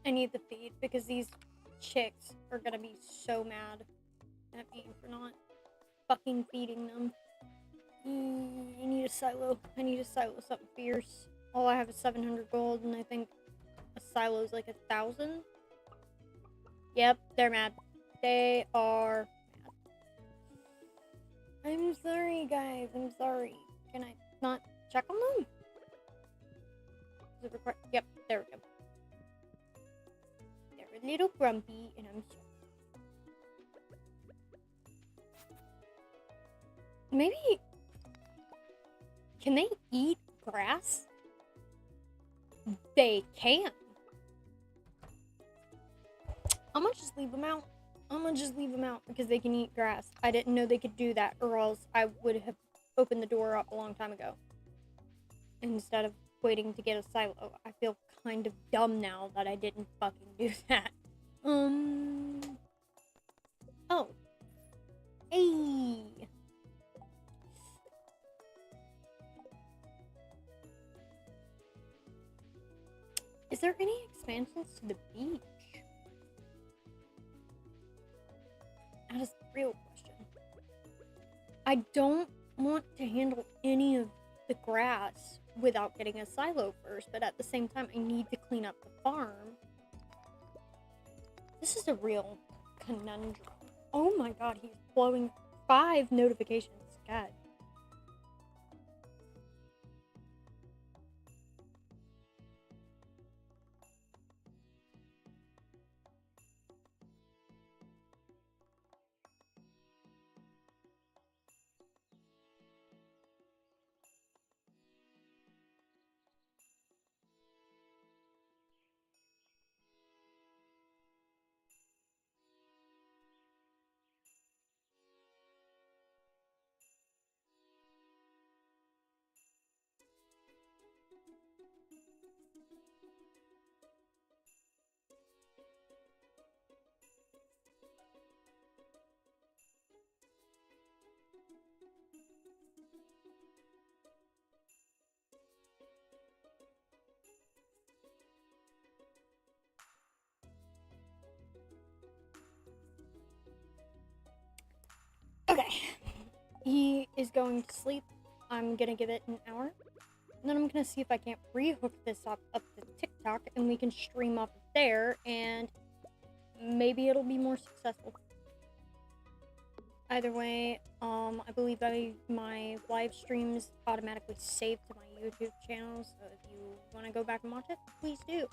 I need the feed because these chicks are gonna be so mad at me for not fucking feeding them. I need a silo. I need a silo something fierce. All I have is 700 gold, and I think a silo is like 1,000. Yep, they're mad. They are mad. I'm sorry, guys. I'm sorry. Can I not check on them? Is it required? Yep, there we go. They're a little grumpy, and I'm sorry. Maybe... Can they eat grass? They can. I'm gonna just leave them out. I'm gonna just leave them out because they can eat grass. I didn't know they could do that, or else I would have opened the door up a long time ago. Instead of waiting to get a silo. I feel kind of dumb now that I didn't fucking do that. Oh. Hey. Is there any expansions to the beach? That is the real question. I don't want to handle any of the grass without getting a silo first, but at the same time, I need to clean up the farm. This is a real conundrum. Oh my god, he's blowing 5 notifications. God. Okay. He is going to sleep. I'm gonna give it an hour. And then I'm gonna see if I can't re-hook this up to TikTok and we can stream off of there and maybe it'll be more successful. Either way, I believe my live streams automatically saved to my YouTube channel, so if you want to go back and watch it, please do.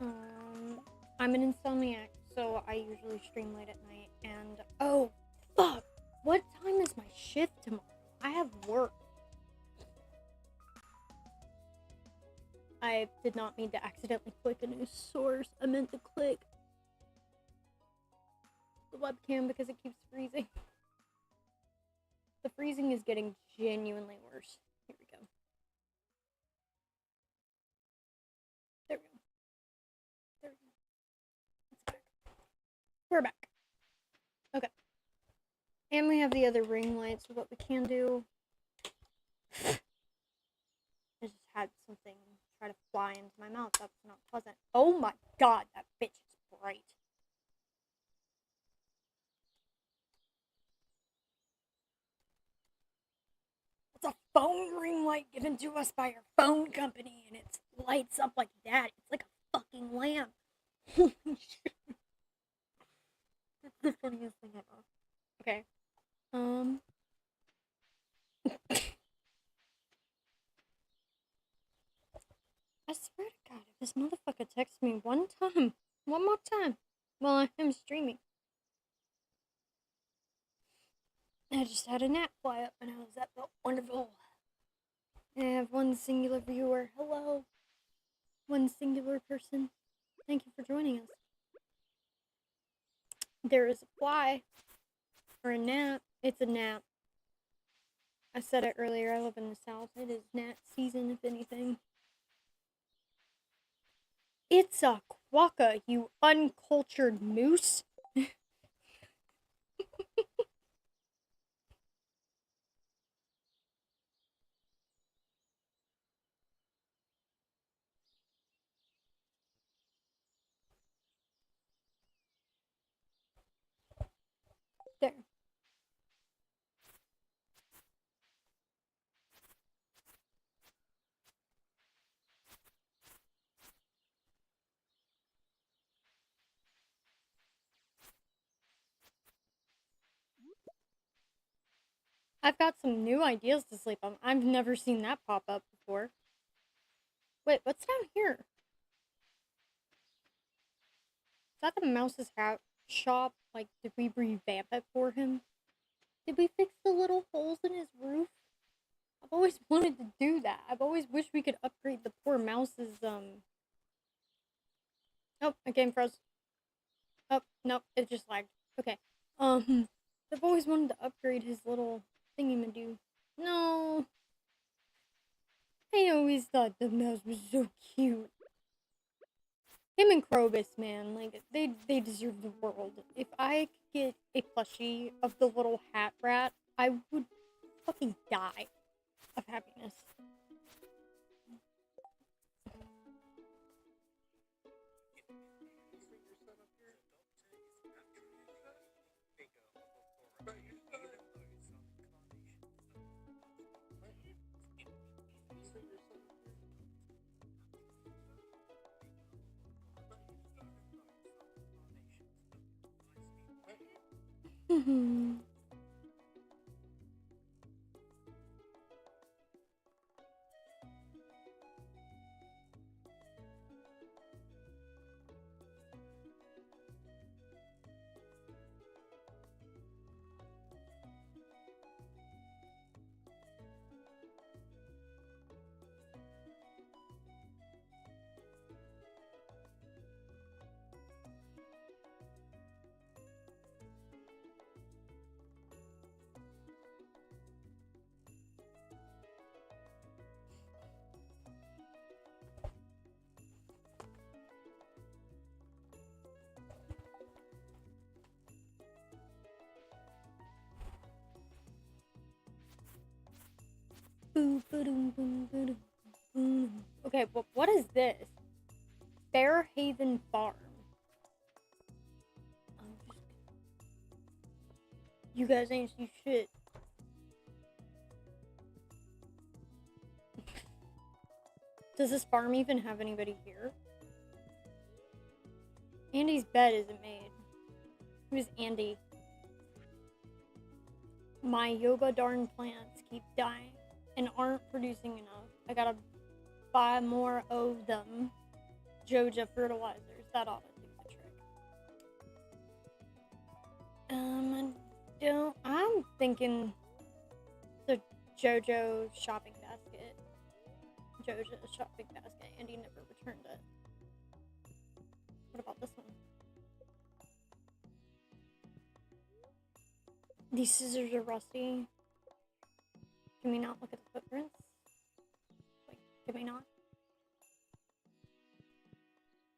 I'm an insomniac, so I usually stream late at night, and oh, fuck! What time is my shift tomorrow? I have work. I did not mean to accidentally click a new source. I meant to click the webcam because it keeps freezing. The freezing is getting genuinely worse. Here we go. There we go. There we go. It's back. We're back. Okay. And we have the other ring light, so what we can do... I just had something try to fly into my mouth. That's not pleasant. Oh my god, that bitch is bright. It's a phone ring light given to us by our phone company, and it lights up like that. It's like a fucking lamp. Holy shit. That's the funniest thing ever. Okay. I swear to God, if this motherfucker texts me one more time, while I am streaming. I just had a gnat fly up and I was at the wonderful. I have one singular viewer. Hello. One singular person. Thank you for joining us. There is a fly. Or a gnat. It's a gnat. I said it earlier, I live in the south. It is gnat season, if anything. It's a quokka, you uncultured moose. There. I've got some new ideas to sleep on. I've never seen that pop up before. Wait, what's down here? Is that the mouse's hat shop? Like, did we revamp it for him? Did we fix the little holes in his roof? I've always wanted to do that. I've always wished we could upgrade the poor mouse's, Oh, my game froze. Oh, no, it just lagged. Okay. I've always wanted to upgrade his little thingy-ma-doo. No. I always thought the mouse was so cute. Him and Krobus, man, like, they deserve the world. If I could get a plushie of the little hat rat, I would fucking die of happiness. Okay, but what is this? Fairhaven Farm. You guys ain't see shit. Does this farm even have anybody here? Andy's bed isn't made. Who's Andy? My yoga darn plants keep dying and aren't producing enough. I gotta buy more of them. Joja fertilizers. That ought to do the trick. I'm thinking the JoJo shopping basket. JoJo's shopping basket. Andy never returned it. What about this one? These scissors are rusty. Can we not look at the footprints? Like, can we not?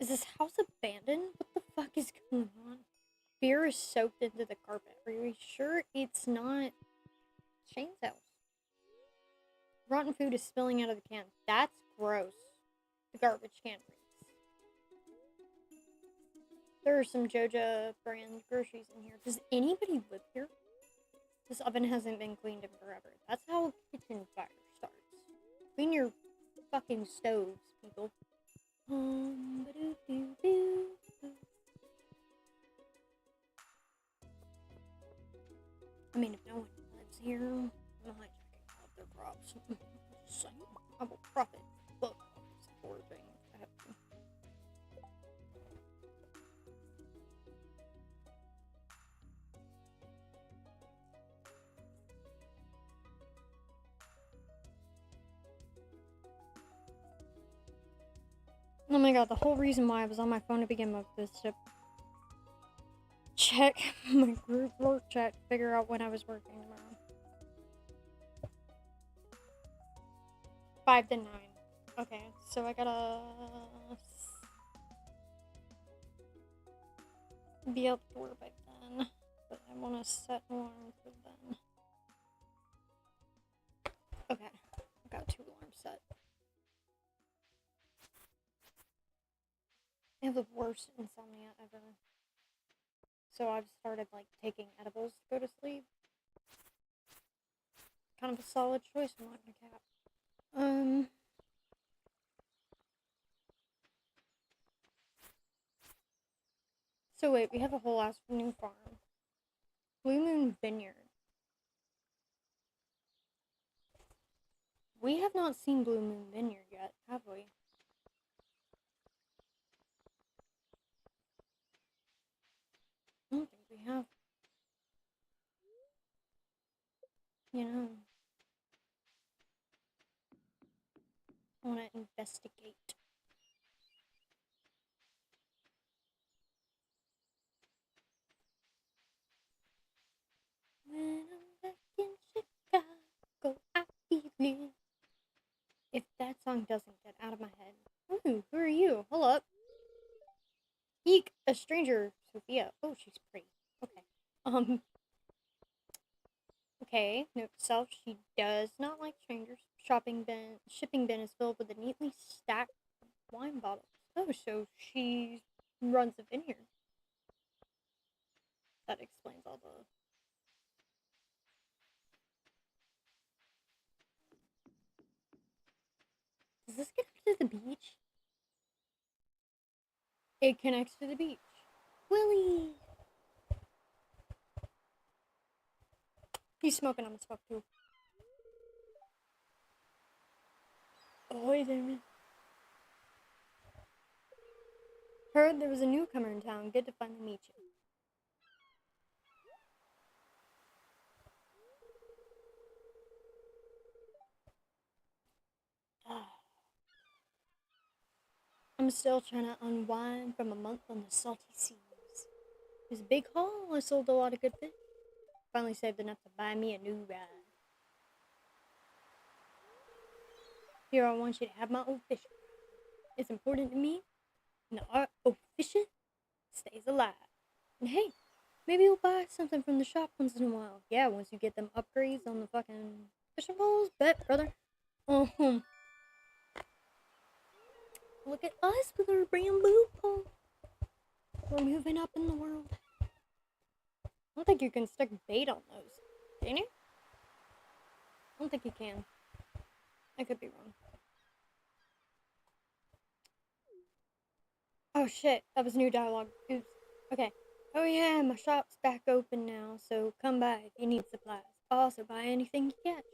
Is this house abandoned? What the fuck is going on? Beer is soaked into the carpet. Are we sure it's not Shane's house? Rotten food is spilling out of the can. That's gross. The garbage can reeks. There are some Joja brand groceries in here. Does anybody live here? This oven hasn't been cleaned in forever. That's how a kitchen fire starts. Clean your fucking stoves, people. I mean, if no one lives here, I'm not hijacking all of their crops. Just saying, I will profit. Look, it's foraging. I have to. Oh my god, the whole reason why I was on my phone to begin with is to check my group work chat to figure out when I was working tomorrow. 5 to 9. Okay, so I gotta be out the door by then, but I want to set an alarm for then. Okay, I got 2 alarms set. I have the worst insomnia ever. So I've started like taking edibles to go to sleep. Kind of a solid choice for wanting a cat. So wait, we have a whole ass new farm. Blue Moon Vineyard. We have not seen Blue Moon Vineyard yet, have we? I don't think we have. You know. I want to investigate. When I'm back in Chicago, I feel it. If that song doesn't get out of my head. Ooh, who are you? Hold up. Eek, a stranger, Sophia. Oh, she's pretty. Okay. Okay, note to self, she does not like strangers. Shipping bin is filled with a neatly stacked wine bottles. Oh, so she runs a vineyard. That explains all the Does this connect to the beach? It connects to the beach. Willie! He's smoking on the smoke too. Oh, hey there. Heard there was a newcomer in town. Good to finally meet you. I'm still trying to unwind from a month on the salty seas. It was a big haul. I sold a lot of good fish. Finally saved enough to buy me a new ride. Here, I want you to have my old fishing rod. It's important to me, and the art of fishing stays alive. And hey, maybe you'll buy something from the shop once in a while. Yeah, once you get them upgrades on the fucking fishing poles. Bet, brother. Look at us with our bamboo pole. We're moving up in the world. I don't think you can stick bait on those. Can you? I don't think you can. I could be wrong. Oh shit, that was new dialogue. Oops. Okay. Oh yeah, my shop's back open now, so come by if you need supplies. Also buy anything you catch.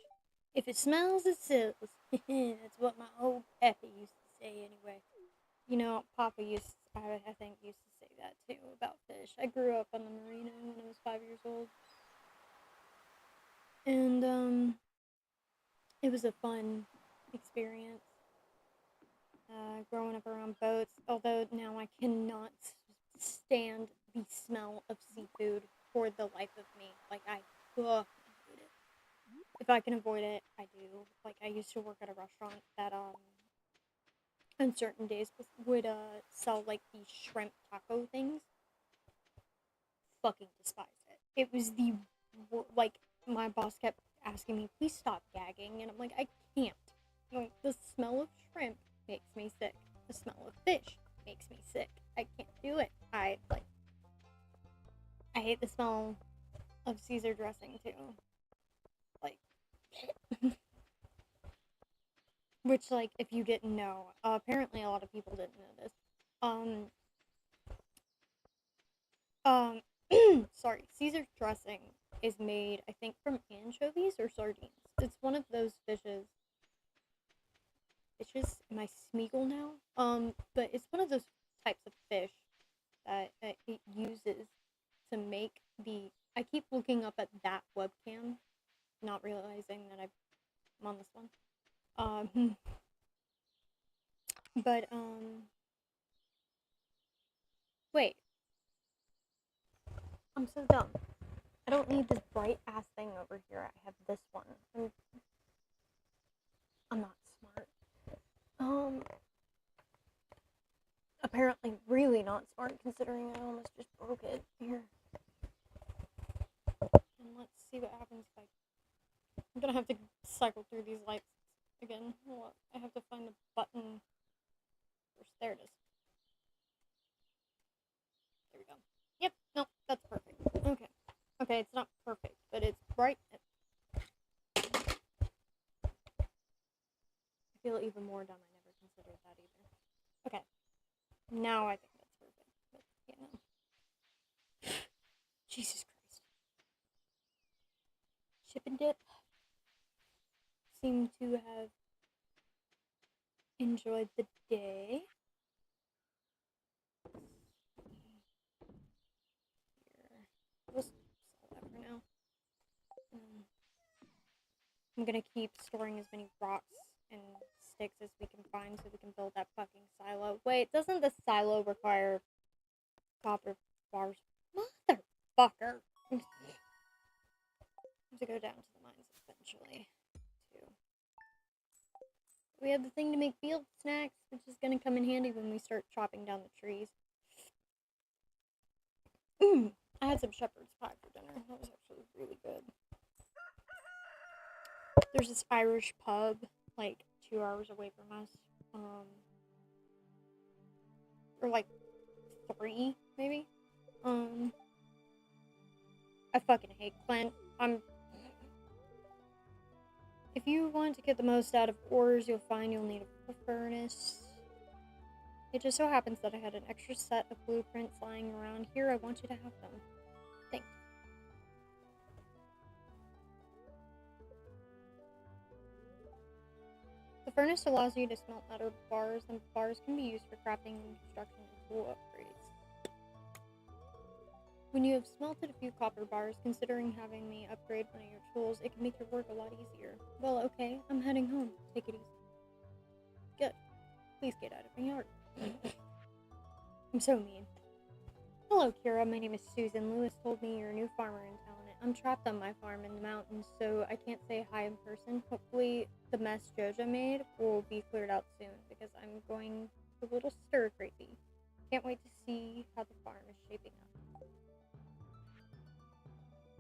If it smells, it sells. That's what my old Pappy used to say anyway. You know, Papa I think, used to say that too about fish. I grew up on the marina when I was 5 years old. And, it was a fun experience. Growing up around boats, although now I cannot stand the smell of seafood for the life of me. Like, I hate it. If I can avoid it, I do. Like, I used to work at a restaurant that, on certain days would, sell, like, these shrimp taco things. Fucking despise it. It was like, my boss kept asking me, please stop gagging, and I'm like, I can't. Like, the smell of shrimp makes me sick. The smell of fish makes me sick. I can't do it. I hate the smell of Caesar dressing too. Like, which, like, if you didn't know, apparently a lot of people didn't know this. Sorry, Caesar dressing is made, I think, from anchovies or sardines. It's one of those fishes. Am I Smeagol now? But it's one of those types of fish that it uses to make I keep looking up at that webcam, not realizing that I'm on this one. But, wait. I'm so dumb. I don't need this bright ass thing over here. I have this one. I'm not smart. Apparently really not smart considering I almost just broke it. Here. And let's see what happens if I'm gonna have to cycle through these lights again. Hold on. I have to find the button first. There it is. There we go. Yep, no, that's perfect. Okay. Okay, it's not perfect, but it's bright. I feel even more dumb. I never considered that either. Okay. Now I think that's perfect. But, you know. Jesus Christ. Chip and Dip seem to have enjoyed the day. Here. We'll sell that for now. I'm gonna keep storing as many rocks and sticks as we can find so we can build that fucking silo. Wait, doesn't the silo require copper bars? Motherfucker! I have to go down to the mines eventually, too. We have the thing to make field snacks, which is gonna come in handy when we start chopping down the trees. I had some shepherd's pie for dinner. That was actually really good. There's this Irish pub, like, 2 hours away from us. Or like 3, maybe. I fucking hate Clint. If you want to get the most out of ores, you'll find you'll need a a furnace. It just so happens that I had an extra set of blueprints lying around here. I want you to have them. Thanks. The furnace allows you to smelt metal bars, and bars can be used for crafting and construction and tool upgrades. When you have smelted a few copper bars, considering having me upgrade one of your tools, it can make your work a lot easier. Well, okay, I'm heading home. Take it easy. Good. Please get out of my yard. I'm so mean. Hello, Kira. My name is Susan. Lewis told me you're a new farmer in town. I'm trapped on my farm in the mountains, so I can't say hi in person. Hopefully, the mess Joja made will be cleared out soon, because I'm going a little stir-crazy. Can't wait to see how the farm is shaping up.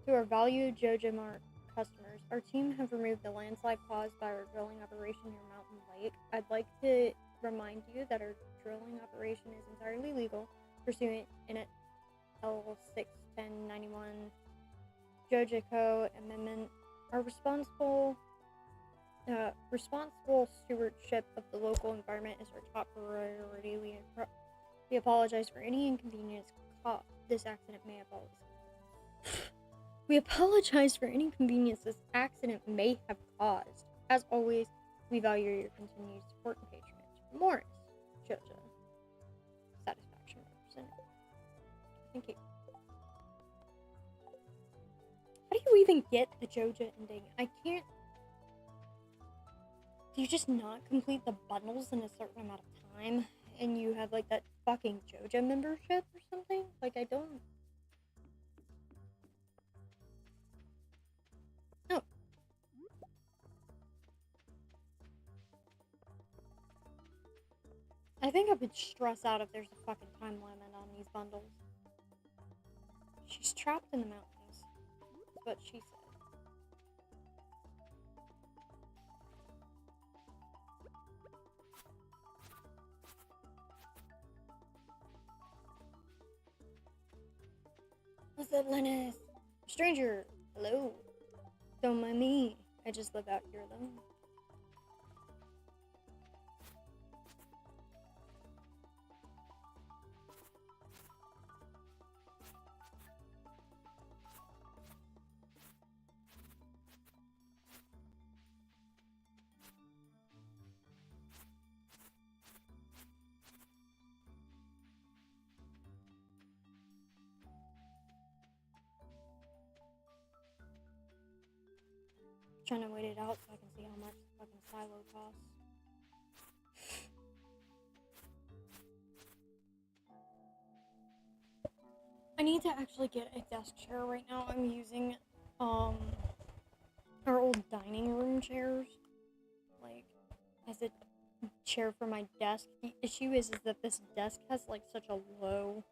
To our valued Joja Mart customers, our team have removed the landslide caused by our drilling operation near Mountain Lake. I'd like to remind you that our drilling operation is entirely legal, pursuant in it L61091 Jojico Amendment. Our responsible stewardship of the local environment is our top priority. We apologize for any inconvenience this accident may have caused. We apologize for any inconvenience this accident may have caused. As always, we value your continued support and patronage. Morris, Joja. Satisfaction represented. Thank you. How do you even get the Joja ending? I can't. Do you just not complete the bundles in a certain amount of time? And you have like that fucking Joja membership or something? Like, I don't. No. I think I would stress out if there's a fucking time limit on these bundles. She's trapped in the mountains. That's what she said. What's up, Linus? Stranger, hello. Don't mind me. I just live out here alone. Trying to wait it out so I can see how much the fucking silo costs. I need to actually get a desk chair right now. I'm using our old dining room chairs, like, as a chair for my desk. The issue is that this desk has like such a low,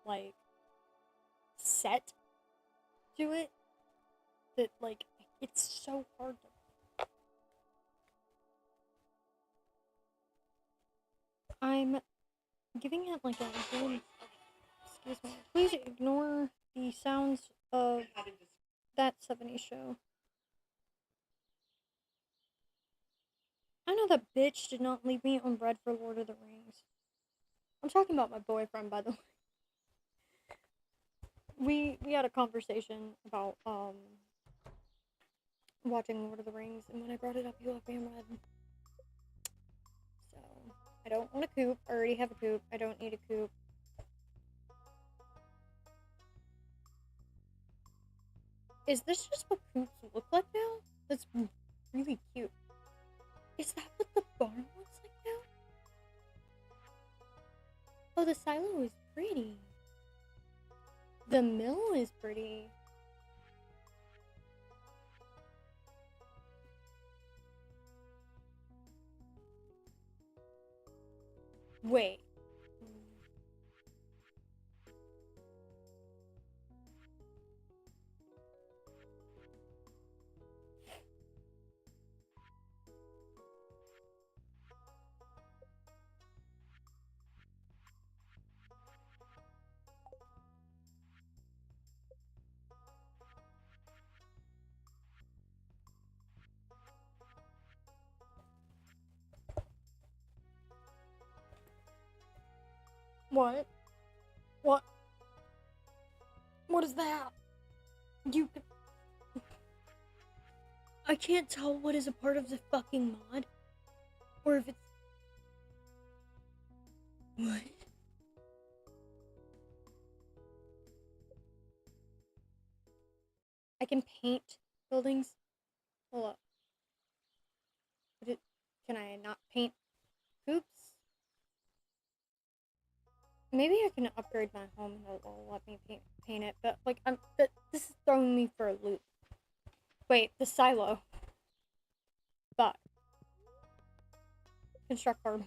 like, set to it that, like, it's so hard to. I'm giving it like a good. Excuse me. Please ignore the sounds of that 70s show. I know that bitch did not leave me on bread for Lord of the Rings. I'm talking about my boyfriend, by the way. We had a conversation about watching Lord of the Rings, and when I brought it up, he left me on red. So I don't want a coupe. I already have a coupe. I don't need a coupe. Is this just what coupes look like now? That's really cute. Is that what the barn looks like now? Oh, the silo is pretty. The mill is pretty. Wait. What? What? What is that? You... I can't tell what is a part of the fucking mod. Or if it's... What? I can paint buildings? Hold up. Can I not paint coops? Maybe I can upgrade my home and it'll let me paint it, but like but this is throwing me for a loop. Wait, the silo. But construct farm.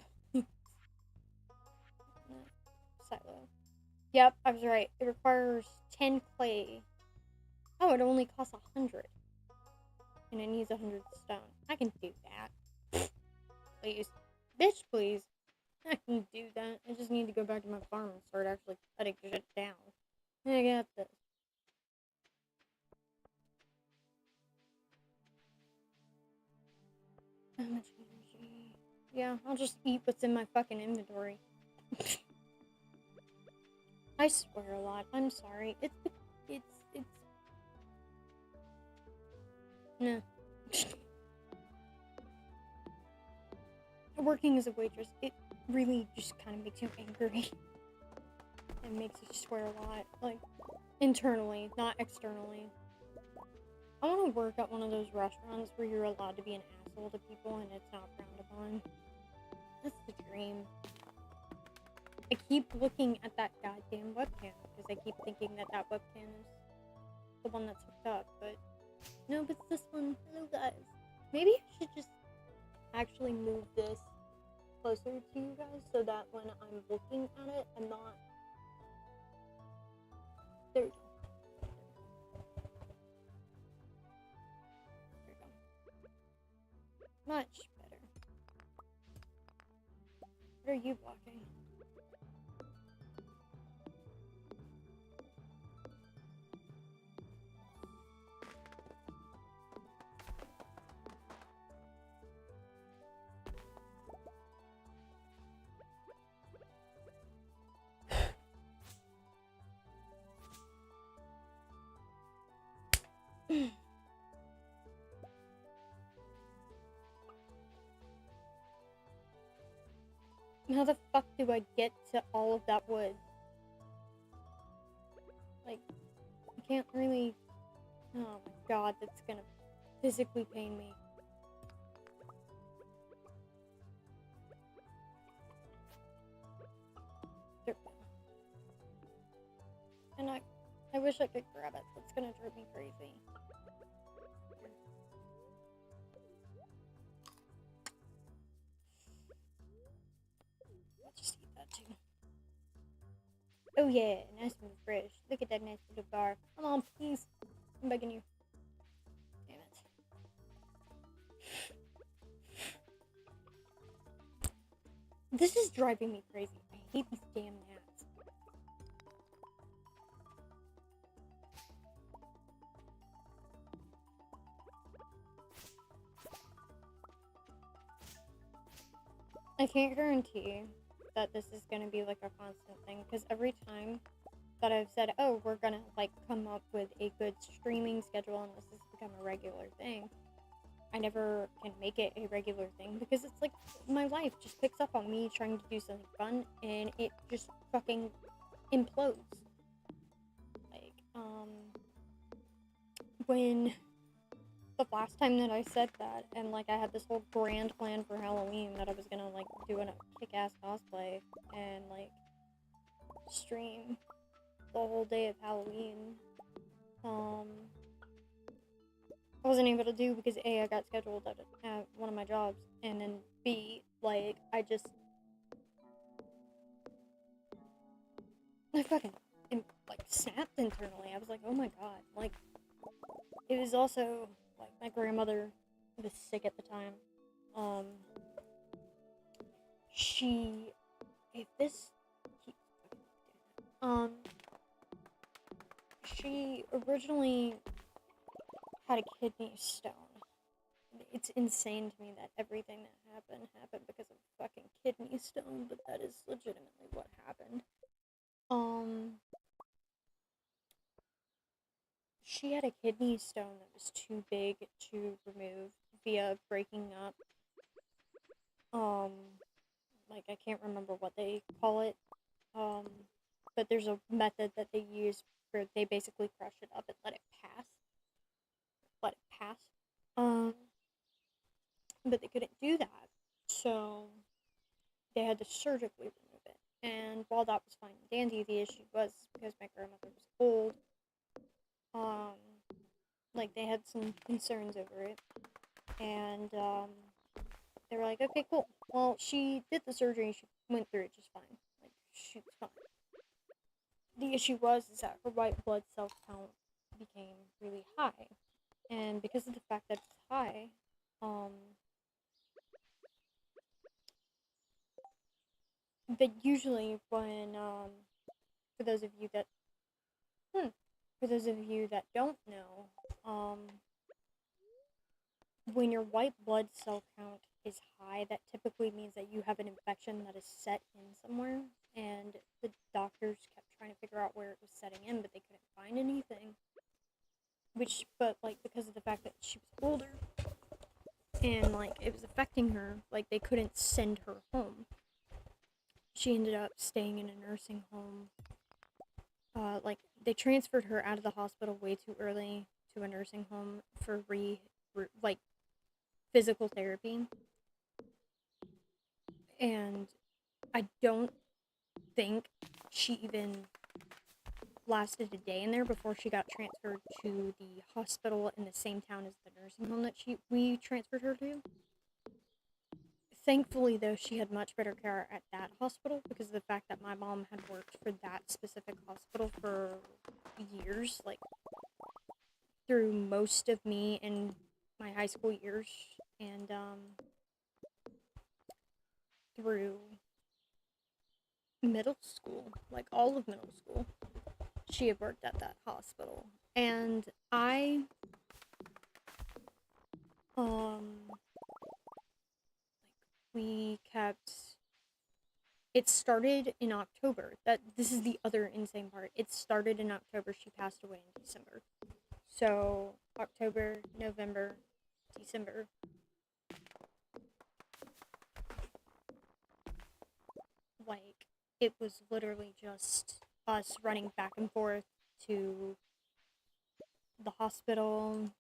Silo. Yep, I was right. It requires 10 clay. Oh, it only costs 100. And it needs 100 stone. I can do that. Please. Bitch, please. I can do that. I just need to go back to my farm and start actually cutting shit down. I got this. How much energy? Yeah, I'll just eat what's in my fucking inventory. I swear a lot. I'm sorry. It's no. Working as a waitress, it really just kind of makes you angry. It makes you swear a lot, like internally, not externally. I want to work at one of those restaurants where you're allowed to be an asshole to people and it's not frowned upon. That's the dream. I keep looking at that goddamn webcam because I keep thinking that that webcam is the one that's hooked up, but no, but it's this one. Hello guys. Maybe I should just actually move this closer to you guys so that when I'm looking at it, I'm not... There we go. There we go. Much better. What are you blocking? How the fuck do I get to all of that wood? Like, I can't really... Oh my god, that's gonna physically pain me. There. And I wish I could grab it. That's gonna drive me crazy. I'll just eat that too. Oh yeah, nice and fresh. Look at that nice little bar. Come on, please. I'm begging you. Damn it. This is driving me crazy. I hate these damn gnats. I can't guarantee that this is going to be like a constant thing, because every time that I've said, oh, we're going to like come up with a good streaming schedule and this has become a regular thing, I never can make it a regular thing because it's like my life just picks up on me trying to do something fun and it just fucking implodes. Like, when the last time that I said that, and like I had this whole grand plan for Halloween that I was gonna like do a kick-ass cosplay and like stream the whole day of Halloween, I wasn't able to do because A, I got scheduled at one of my jobs, and then B, like I fucking like snapped internally. I was like, oh my god, like it was also like my grandmother was sick at the time. She, if this keeps, she originally had a kidney stone. It's insane to me that everything that happened because of fucking kidney stone, but that is legitimately what happened. Um, she had a kidney stone that was too big to remove via breaking up. Um, like I can't remember what they call it. Um, but there's a method that they use where they basically crush it up and let it pass. Let it pass. Um, but they couldn't do that, so they had to surgically remove it. And while that was fine and dandy, the issue was because my grandmother was old. Um, like they had some concerns over it, and they were like, okay, cool. Well, she did the surgery and she went through it just fine. Like she was fine. The issue was is that her white blood cell count became really high, and because of the fact that it's high, um, but usually when for those of you that for those of you that don't know, when your white blood cell count is high, that typically means that you have an infection that is set in somewhere, and the doctors kept trying to figure out where it was setting in, but they couldn't find anything. But like because of the fact that she was older and like it was affecting her, like they couldn't send her home. She ended up staying in a nursing home. Like they transferred her out of the hospital way too early to a nursing home for like physical therapy, and I don't think she even lasted a day in there before she got transferred to the hospital in the same town as the nursing home that we transferred her to. Thankfully, though, she had much better care at that hospital because of the fact that my mom had worked for that specific hospital for years, like through most of me in my high school years, and through middle school, like all of middle school, she had worked at that hospital. And like, we kept, it started in October. This is the other insane part. It started in October. She passed away in December. So October, November, December. Like it was literally just us running back and forth to the hospital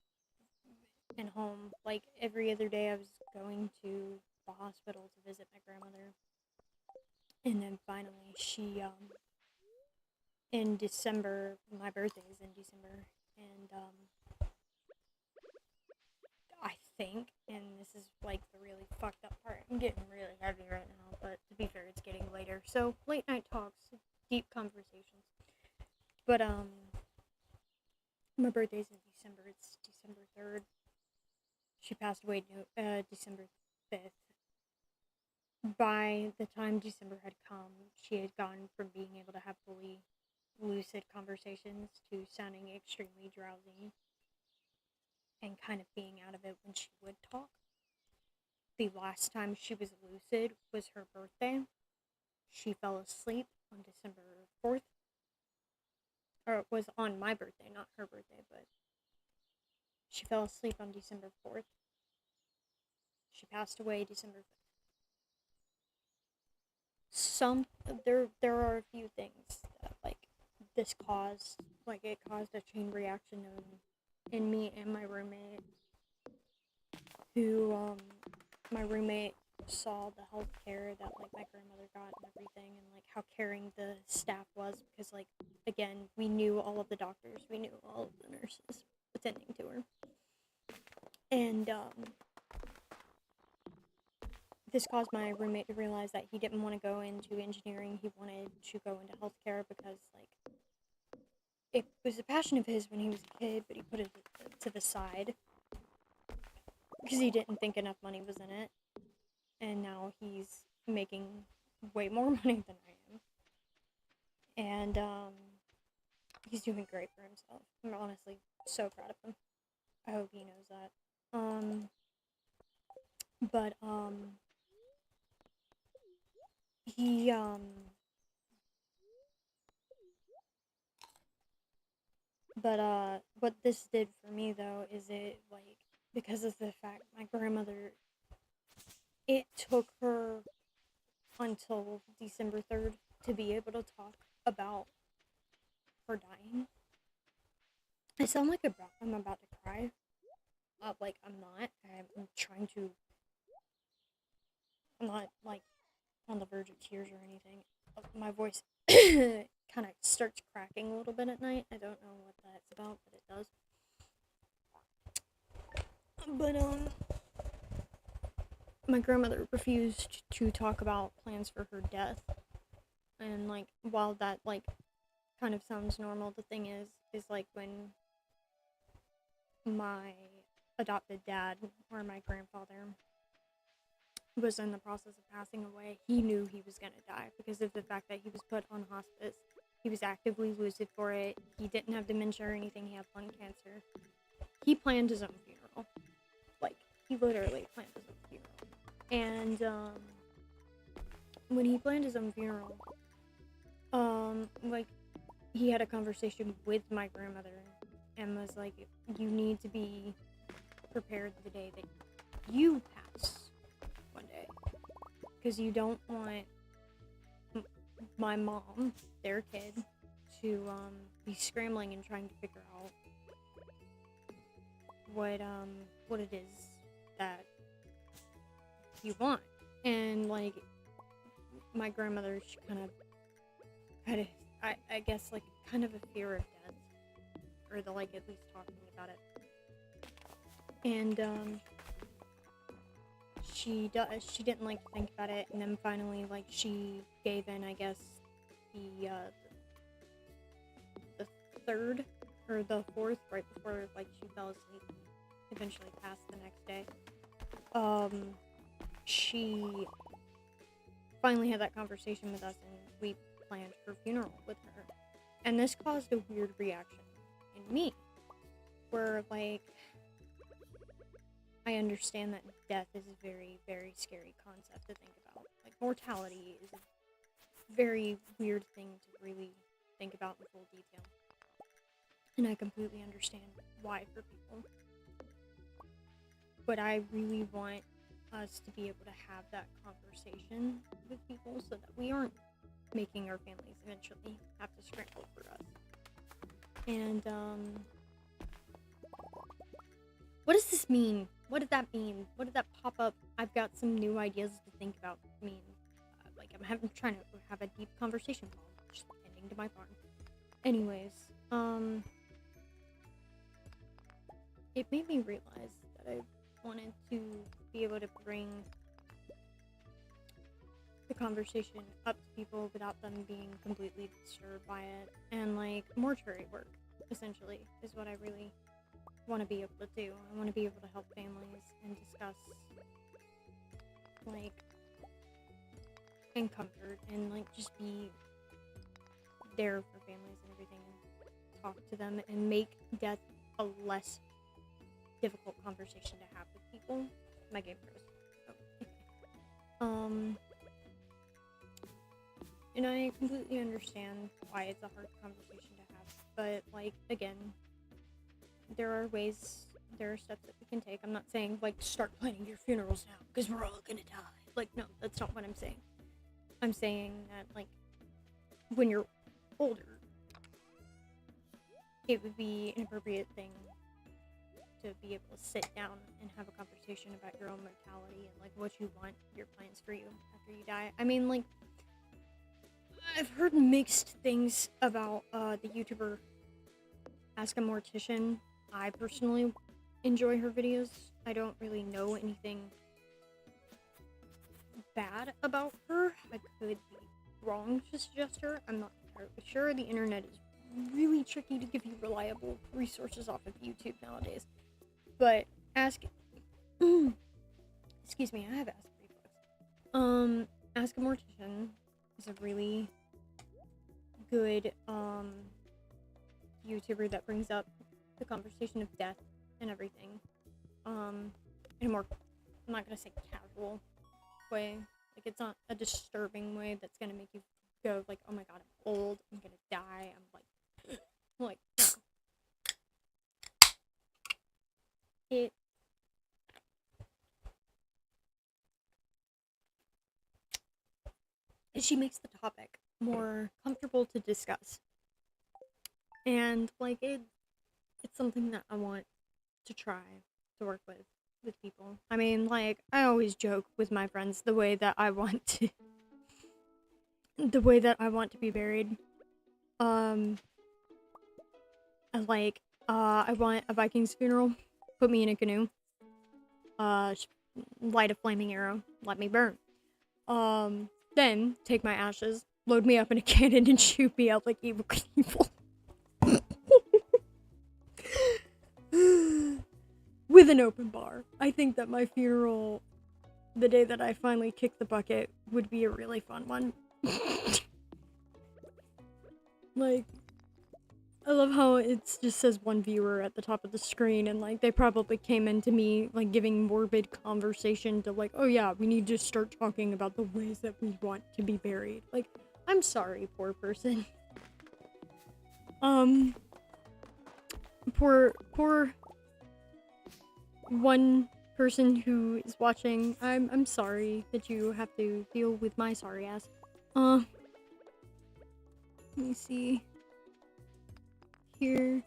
and home. Like every other day I was going to the hospital to visit my grandmother. And then finally in December, my birthday is in December, and I think, and this is like the really fucked up part. I'm getting really heavy right now, but to be fair, it's getting later. So late night talks, deep conversations. But my birthday's in December. It's December 3rd. She passed away December 5th. By the time December had come, she had gone from being able to have fully lucid conversations to sounding extremely drowsy and kind of being out of it when she would talk. The last time she was lucid was her birthday. She fell asleep on December 4th. Or it was on my birthday, not her birthday, but she fell asleep on December 4th. She passed away December 5th. There are a few things that like this caused, like it caused a chain reaction in me and my roommate, who my roommate saw the health care that like my grandmother got and everything, and like how caring the staff was, because like again, we knew all of the doctors, we knew all of the nurses attending to her, and this caused my roommate to realize that he didn't want to go into engineering. He wanted to go into healthcare because like it was a passion of his when he was a kid, but he put it to the side because he didn't think enough money was in it, and now he's making way more money than I am, and he's doing great for himself. I'm honestly so proud of him. I hope he knows that. But he But what this did for me though is it like because of the fact my grandmother, it took her until December 3rd to be able to talk about her dying. I sound like I'm about to cry. Like I'm not. I'm trying to. I'm not like on the verge of tears or anything. My voice kind of starts cracking a little bit at night. I don't know what that's about, but it does. But my grandmother refused to talk about plans for her death, and like while that like kind of sounds normal, the thing is like when my adopted dad or my grandfather was in the process of passing away, he knew he was going to die because of the fact that he was put on hospice. He was actively lucid for it. He didn't have dementia or anything. He had lung cancer. He planned his own funeral. Like, he literally planned his own funeral. And, when he planned his own funeral, like, he had a conversation with my grandmother and was like, you need to be prepared the day that you pass one day. Because you don't want my mom, their kid, to be scrambling and trying to figure out what it is that you want. And like my grandmother, she kind of had a, I guess like kind of a fear of death, or the like at least talking about it. And she didn't like to think about it, and then finally like she gave in, I guess, the third or the fourth, right before like she fell asleep, eventually passed the next day. She finally had that conversation with us, and we planned her funeral with her, and this caused a weird reaction in me, where like I understand that death is a very, very scary concept to think about. Like, mortality is a very weird thing to really think about in full detail. And I completely understand why for people. But I really want us to be able to have that conversation with people so that we aren't making our families eventually have to scramble for us. And, what does this mean? What did that mean? What did that pop up? I've got some new ideas to think about. Like I'm trying to have a deep conversation while I'm just tending to my farm. Anyways, it made me realize that I wanted to be able to bring the conversation up to people without them being completely disturbed by it, and like mortuary work, essentially, is what I really want to be able to do. I want to be able to help families and discuss, like, and comfort, and like just be there for families and everything, and talk to them and make death a less difficult conversation to have with people. My game froze. Oh. And I completely understand why it's a hard conversation to have, but like again, there are steps that we can take. I'm not saying like start planning your funerals now because we're all gonna die. Like, no, that's not what I'm saying. I'm saying that like when you're older, it would be an appropriate thing to be able to sit down and have a conversation about your own mortality and like what you want, your plans for you after you die. I mean, like, I've heard mixed things about the YouTuber Ask a Mortician. I personally enjoy her videos. I don't really know anything bad about her. I could be wrong to suggest her. I'm not entirely sure. The internet is really tricky to give you reliable resources off of YouTube nowadays. But excuse me, I have acid reflux. Ask a Mortician is a really good YouTuber that brings up the conversation of death and everything in a more, I'm not gonna say casual way, like it's not a disturbing way that's gonna make you go like, oh my god, I'm old, I'm gonna die, I'm like no. she makes the topic more comfortable to discuss. And like it's something that I want to try to work with people. I mean, like I always joke with my friends the way that I want to be buried. Um I want a Viking's funeral. Put me in a canoe. Light a flaming arrow. Let me burn. Then take my ashes, load me up in a cannon, and shoot me out like evil people. With an open bar. I think that my funeral, the day that I finally kick the bucket, would be a really fun one. Like, I love how it just says one viewer at the top of the screen, and like they probably came into me like giving morbid conversation to like, oh yeah, we need to start talking about the ways that we want to be buried. Like, I'm sorry, poor person. Poor one person who is watching. I'm sorry that you have to deal with my sorry ass. Let me see. Here.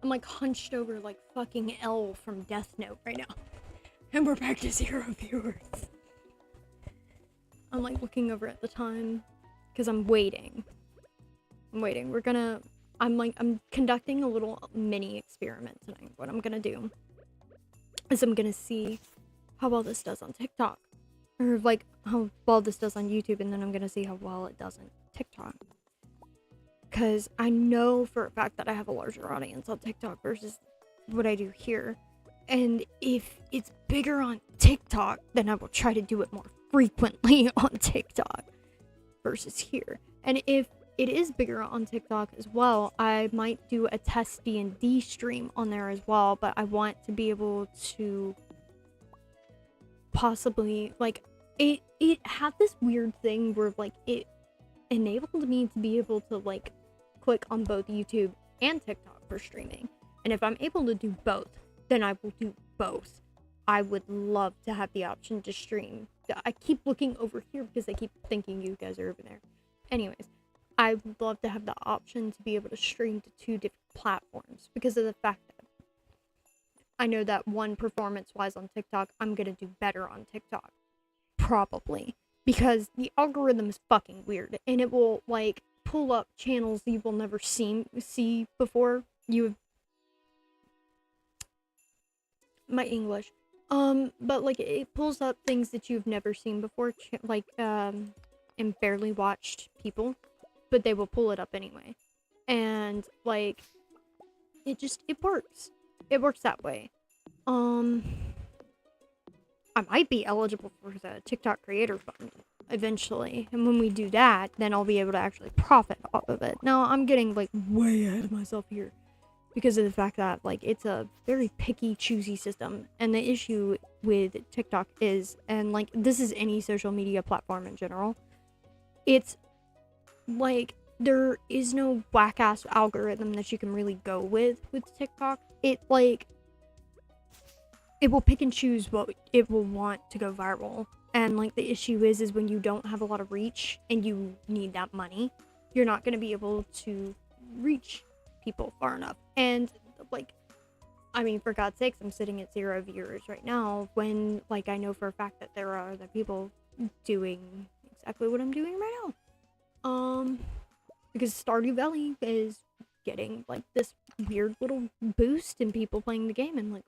I'm like hunched over like fucking L from Death Note right now. And we're back to 0 viewers. I'm like looking over at the time because I'm waiting. I'm conducting a little mini experiment tonight. What I'm gonna do is I'm gonna see how well this does on TikTok. Or like how well this does on YouTube, and then I'm gonna see how well it does on TikTok. Because I know for a fact that I have a larger audience on TikTok versus what I do here. And if it's bigger on TikTok, then I will try to do it more frequently on TikTok versus here. And if it is bigger on TikTok as well, I might do a test D&D stream on there as well, but I want to be able to possibly, like, it had this weird thing where, like, it enabled me to be able to, like, click on both YouTube and TikTok for streaming. And if I'm able to do both, then I will do both. I would love to have the option to stream. I keep looking over here because I keep thinking you guys are over there. Anyways, I would love to have the option to be able to stream to 2 different platforms because of the fact that I know that one, performance-wise on TikTok, I'm gonna do better on TikTok. Probably. Because the algorithm is fucking weird, and it will, like, pull up channels you will never see before. My English. But, like, it pulls up things that you've never seen before, like, and barely watched people, but they will pull it up anyway. And, like, it works. It works that way. I might be eligible for the TikTok Creator Fund eventually, and when we do that, then I'll be able to actually profit off of it. Now, I'm getting, like, way ahead of myself here because of the fact that, like, it's a very picky, choosy system, and the issue with TikTok is, and, like, this is any social media platform in general, it's, like, there is no whack-ass algorithm that you can really go with TikTok. It, like, it will pick and choose what it will want to go viral. And, like, the issue is when you don't have a lot of reach and you need that money, you're not going to be able to reach people far enough. And, like, I mean, for God's sakes, I'm sitting at 0 viewers right now when, like, I know for a fact that there are other people doing exactly what I'm doing right now. Because Stardew Valley is getting, like, this weird little boost in people playing the game, and, like,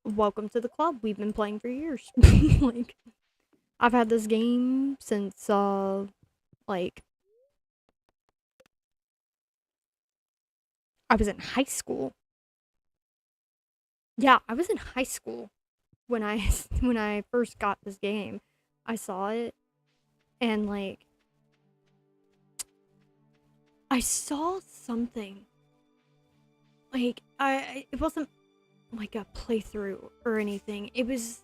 welcome to the club. We've been playing for years. Like, I've had this game since, like, I was in high school. Yeah, I was in high school when I first got this game. I saw it, and, like, I saw something. Like, it wasn't like a playthrough or anything. It was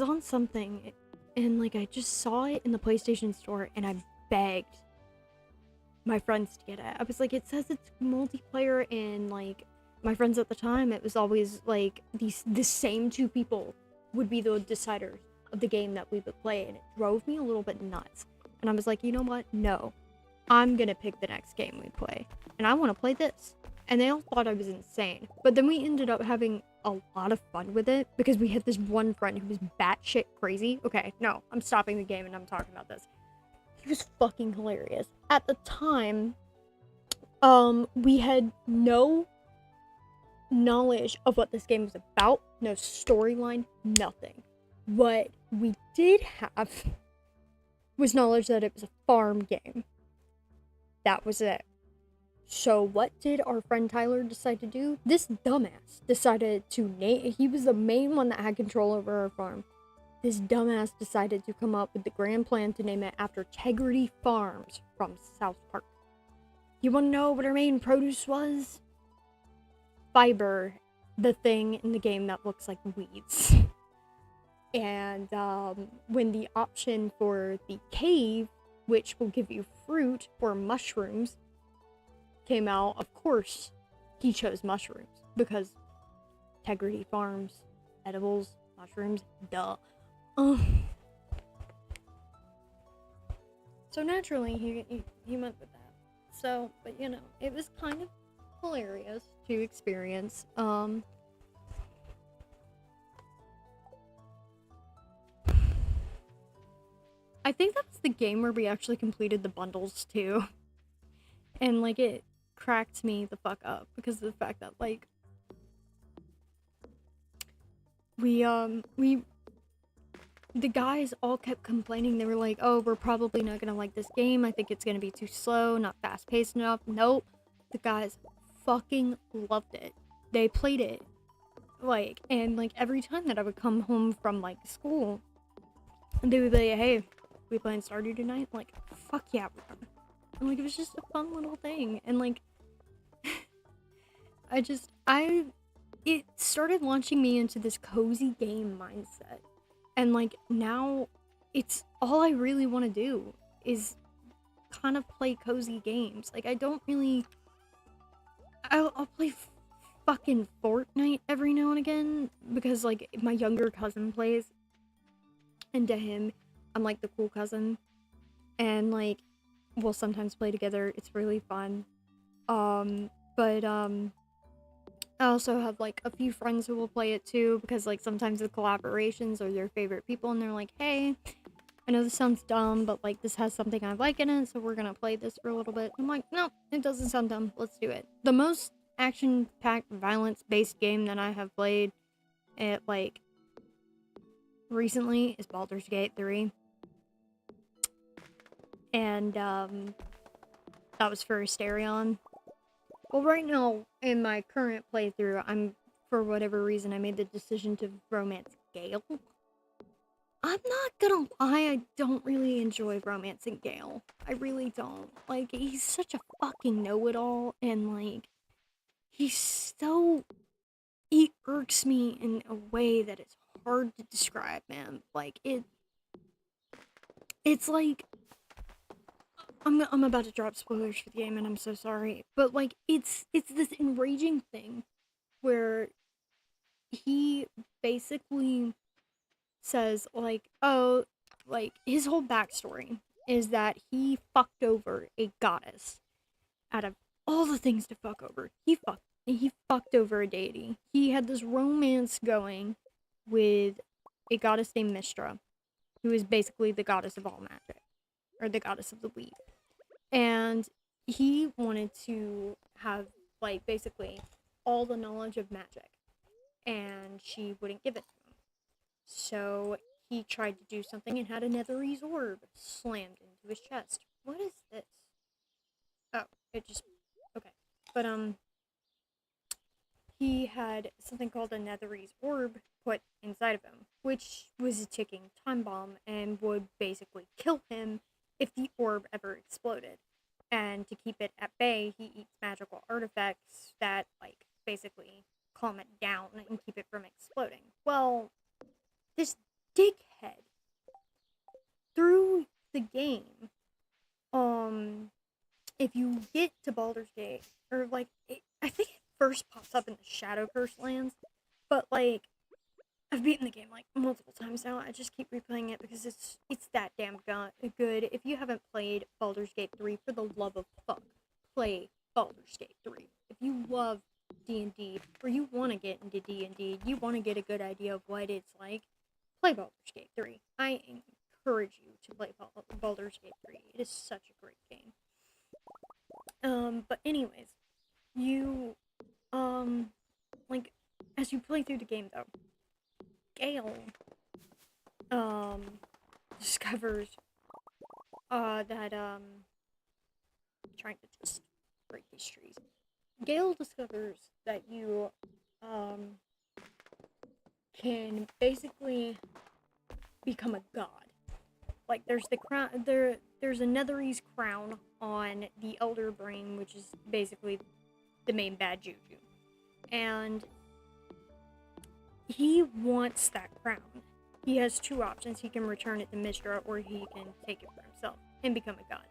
on something, and, like, I just saw it in the PlayStation store, and I begged my friends to get it. I was like, it says it's multiplayer, and, like, my friends at the time, it was always, like, the same 2 people would be the deciders. of the game that we would play, and it drove me a little bit nuts. And I was like, you know what? No, I'm gonna pick the next game we play, and I want to play this. And they all thought I was insane, but then we ended up having a lot of fun with it because we had this one friend who was batshit crazy. Okay, no, I'm stopping the game and I'm talking about this. He was fucking hilarious. At the time, we had no knowledge of what this game was about, no storyline, nothing. What we did have was knowledge that it was a farm game. That was it. So what did our friend Tyler decide to do? This dumbass decided to name, he was the main one that had control over our farm. This dumbass decided to come up with the grand plan to name it after Tegrity Farms from South Park. You want to know what our main produce was? Fiber, the thing in the game that looks like weeds. And when the option for the cave, which will give you fruit or mushrooms, came out, of course, he chose mushrooms because Tegrity Farms, edibles, mushrooms, duh. So naturally, he went with that. So, but you know, it was kind of hilarious to experience. I think that's the game where we actually completed the bundles too. And like it cracked me the fuck up because of the fact that like we the guys all kept complaining. They were like, oh, we're probably not gonna like this game. I think it's gonna be too slow, not fast paced enough. Nope. The guys fucking loved it. They played it. Like, and like every time that I would come home from like school, they would be like, hey, we playing Stardew tonight? Like, fuck yeah, we are. And like it was just a fun little thing. And like it started launching me into this cozy game mindset. And like now it's all I really want to do is kind of play cozy games. Like I don't really I'll play fucking Fortnite every now and again because like my younger cousin plays, and to him I'm like the cool cousin, and like we'll sometimes play together. It's really fun. But I also have like a few friends who will play it too because like sometimes the collaborations are their favorite people and they're like, hey, I know this sounds dumb, but like this has something I like in it, so we're gonna play this for a little bit. I'm like, no, it doesn't sound dumb. Let's do it. The most action-packed, violence-based game that I have played at like recently is Baldur's Gate 3. And that was for Asterion. Well, right now, in my current playthrough, for whatever reason, I made the decision to romance Gale. I'm not gonna lie, I don't really enjoy romancing Gale. I really don't. Like, he's such a fucking know-it-all, and, like, he irks me in a way that it's hard to describe, man. Like, it's like, I'm about to drop spoilers for the game, and I'm so sorry. But, like, it's this enraging thing where he basically says, like, oh, like, his whole backstory is that he fucked over a goddess. Out of all the things to fuck over, he fucked over a deity. He had this romance going with a goddess named Mistra, who is basically the goddess of all magic, or the goddess of the weed. And he wanted to have, like, basically all the knowledge of magic, and she wouldn't give it to him. So he tried to do something and had a netherese orb slammed into his chest. What is this? Oh, it just... okay. But, he had something called a netherese orb put inside of him, which was a ticking time bomb and would basically kill him if the orb ever exploded. And to keep it at bay, he eats magical artifacts that, like, basically calm it down and keep it from exploding. Well, this dickhead through the game, if you get to Baldur's Gate, or like, I think it first pops up in the Shadow Curse lands, but like, I've beaten the game like multiple times now. I just keep replaying it because it's that damn good. If you haven't played Baldur's Gate 3, for the love of fuck, play Baldur's Gate 3. If you love D&D, or you want to get into D&D, you want to get a good idea of what it's like, play Baldur's Gate 3. I encourage you to play Baldur's Gate 3. It is such a great game. But anyways, you, like, as you play through the game, though, Gale, discovers, that, trying to just break these trees. Gale discovers that you, can basically become a god. Like, there's the crown, there's a Netherese crown on the Elder Brain, which is basically the main bad juju. And he wants that crown. He has two options. He can return it to Mistra, or he can take it for himself and become a god.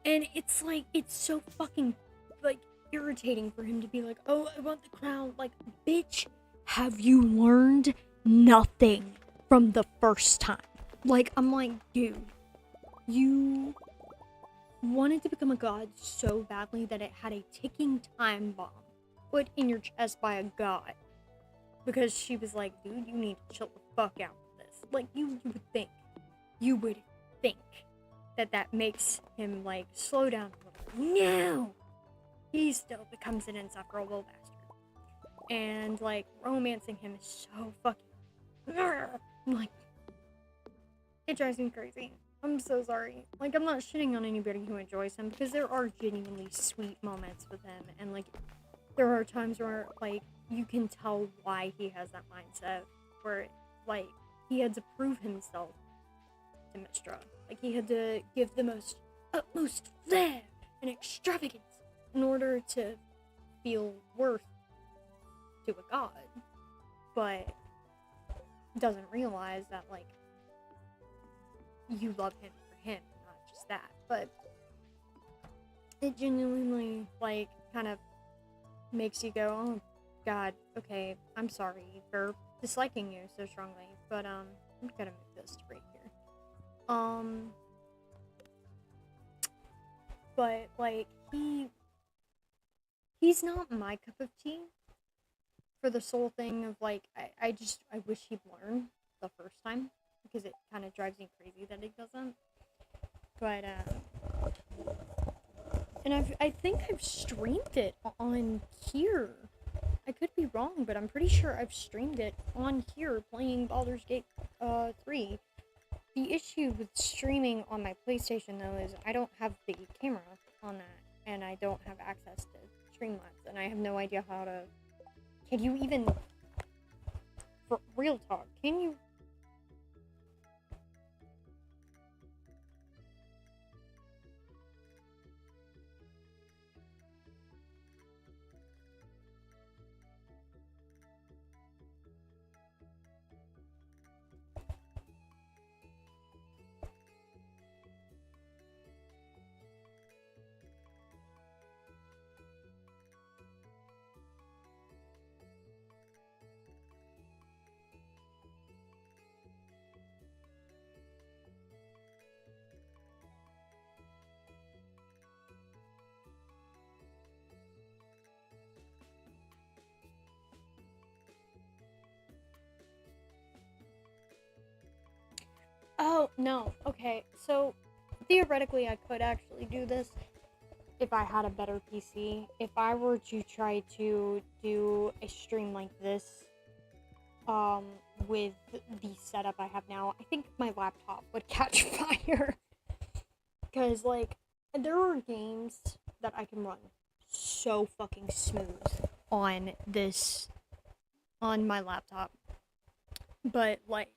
And it's like, it's so fucking, like, irritating for him to be like, oh, I want the crown. Like, bitch, have you learned nothing from the first time? Like, I'm like, dude, you wanted to become a god so badly that it had a ticking time bomb put in your chest by a god. Because she was like, dude, you need to chill the fuck out with this. Like, you would think that makes him, like, slow down a little. No! He still becomes an insufferable bastard. And, like, romancing him is so fucking... I'm like, it drives me crazy. I'm so sorry. Like, I'm not shitting on anybody who enjoys him, because there are genuinely sweet moments with him, and, like, there are times where, like, you can tell why he has that mindset, where, like, he had to prove himself to Mistra. Like, he had to give the utmost flair and extravagance in order to feel worth to a god. But doesn't realize that, like, you love him for him, not just that. But it genuinely, like, kind of makes you go, oh god, okay, I'm sorry for disliking you so strongly, but I'm gonna move this right here. But, like, he's not my cup of tea for the sole thing of, like, I wish he'd learn the first time, because it kind of drives me crazy that he doesn't. But, and I think I've streamed it on here. I could be wrong, but I'm pretty sure I've streamed it on here playing Baldur's Gate 3. The issue with streaming on my PlayStation, though, is I don't have the camera on that, and I don't have access to Streamlabs, and I have no idea how to... Can you even... For real talk, can you... Oh, no. Okay, so theoretically I could actually do this if I had a better PC. If I were to try to do a stream like this, with the setup I have now, I think my laptop would catch fire. Because, like, there are games that I can run so fucking smooth on my laptop. But, like,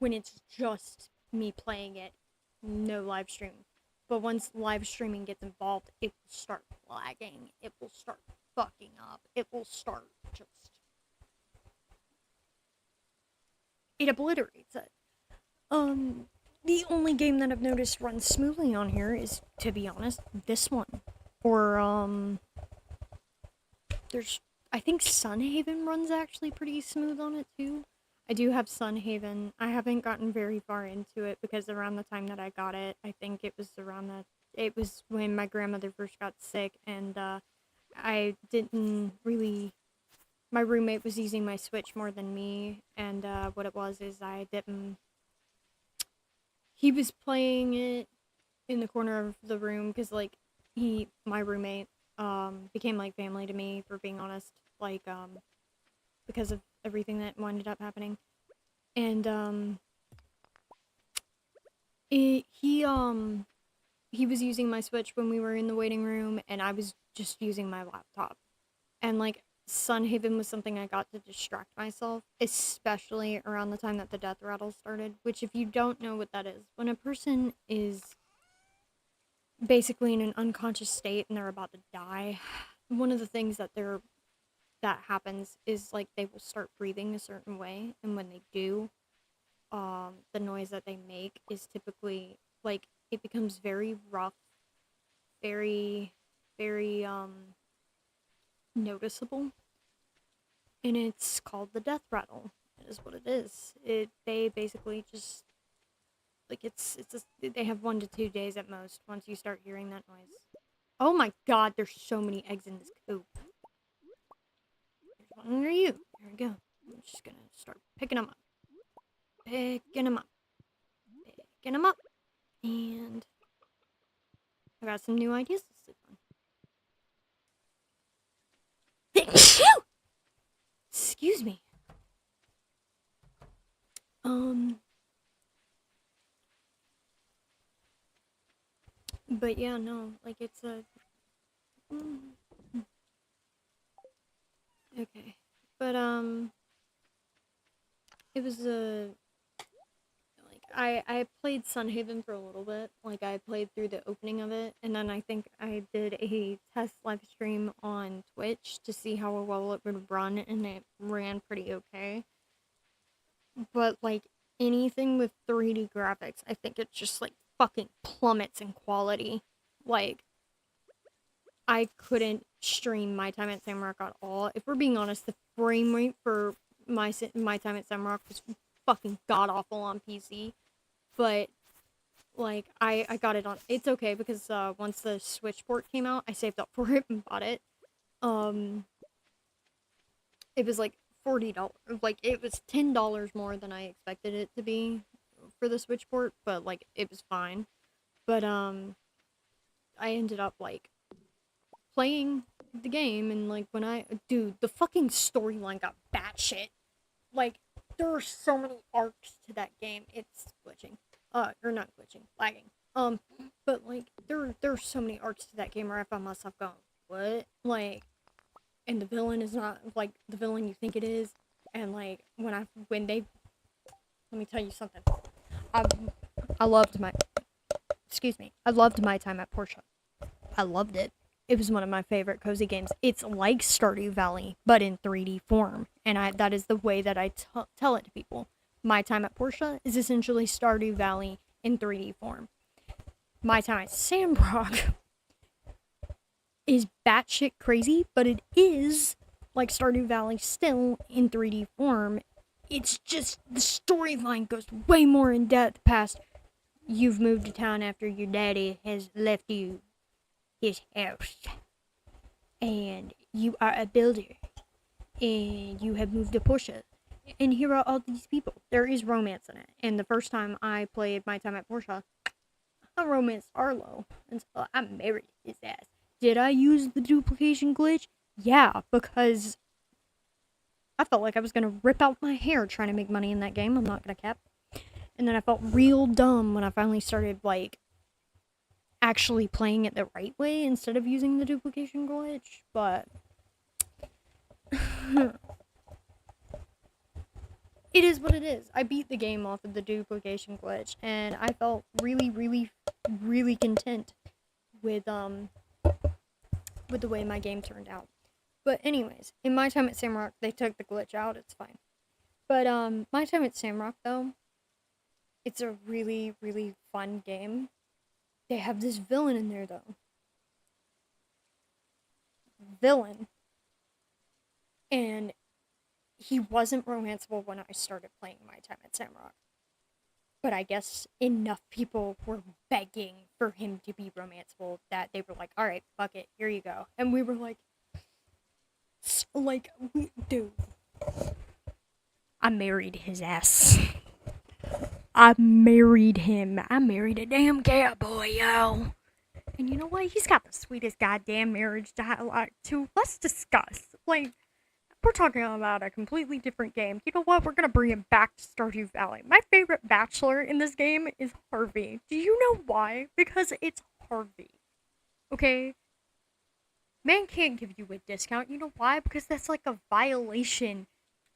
when it's just me playing it, no live streaming. But once live streaming gets involved, it will start lagging. It will start fucking up. It will start just... It obliterates it. The only game that I've noticed runs smoothly on here is, to be honest, this one. Or, I think Sunhaven runs actually pretty smooth on it too. I do have Sunhaven. I haven't gotten very far into it because around the time that I got it, I think it was it was when my grandmother first got sick, and I didn't really. My roommate was using my Switch more than me, and what it was is I didn't. He was playing it in the corner of the room because like my roommate became like family to me, for being honest, like because of everything that ended up happening. And it, he was using my Switch when we were in the waiting room, and I was just using my laptop. And like Sunhaven was something I got to distract myself, especially around the time that the death rattle started, which if you don't know what that is, when a person is basically in an unconscious state and they're about to die, one of the things that happens is like they will start breathing a certain way, and when they do, the noise that they make is typically like it becomes very rough, very, very noticeable, and it's called the death rattle. It is what it is. They basically just like they have 1 to 2 days at most once you start hearing that noise. Oh my god, there's so many eggs in this coop. There's one under you. There we go. I'm just gonna start picking them up. Picking them up. Picking them up. And I got some new ideas to sleep on. Excuse me. But yeah, no, like it's a. Okay. But it was a like I played Sunhaven for a little bit. Like I played through the opening of it, and then I think I did a test live stream on Twitch to see how well it would run, and it ran pretty okay. But like anything with 3D graphics, I think it just like fucking plummets in quality. Like I couldn't stream My Time at Samrock at all. If we're being honest, the frame rate for My Time at Samrock was fucking god awful on PC. But like I got it on. It's okay because once the Switch port came out, I saved up for it and bought it. It was like $40. Like it was $10 more than I expected it to be for the Switch port, but like it was fine. But I ended up like playing the game, and like when dude, the fucking storyline got batshit. Like there are so many arcs to that game. It's glitching. Or not glitching, lagging. But like there's so many arcs to that game where I found myself going, what? Like, and the villain is not like the villain you think it is. And like when they let me tell you something. I I loved my excuse me. I loved My Time at Portia. I loved it. It was one of my favorite cozy games. It's like Stardew Valley, but in 3D form, and that is the way that I tell it to people. My Time at Portia is essentially Stardew Valley in 3D form. My Time at Sandrock is batshit crazy, but it is like Stardew Valley still in 3D form. It's just the storyline goes way more in depth past you've moved to town after your daddy has left you his house, and you are a builder, and you have moved to Portia, and here are all these people. There is romance in it, and the first time I played My Time at Portia, I romanced Arlo until I married his ass. Did I use the duplication glitch? Yeah, because I felt like I was gonna rip out my hair trying to make money in that game. I'm not gonna cap. And then I felt real dumb when I finally started like actually playing it the right way instead of using the duplication glitch, but it is what it is. I beat the game off of the duplication glitch, and I felt really, really, really content with the way my game turned out. But anyways, in My Time at Samrock, they took the glitch out. It's fine. But My Time at Samrock though, it's a really, really fun game. They have this villain in there though. Villain And he wasn't romanceable when I started playing my time at Samrock. But I guess enough people were begging for him to be romanceable that they were like, all right, fuck it, here you go. And we were dude, I married his ass. I married him. I married a damn cowboy, yo. And you know what? He's got the sweetest goddamn marriage dialogue, too. Let's discuss. Like, we're talking about a completely different game. You know what? We're gonna bring it back to Stardew Valley. My favorite bachelor in this game is Harvey. Do you know why? Because it's Harvey. Okay? Man can't give you a discount. You know why? Because that's like a violation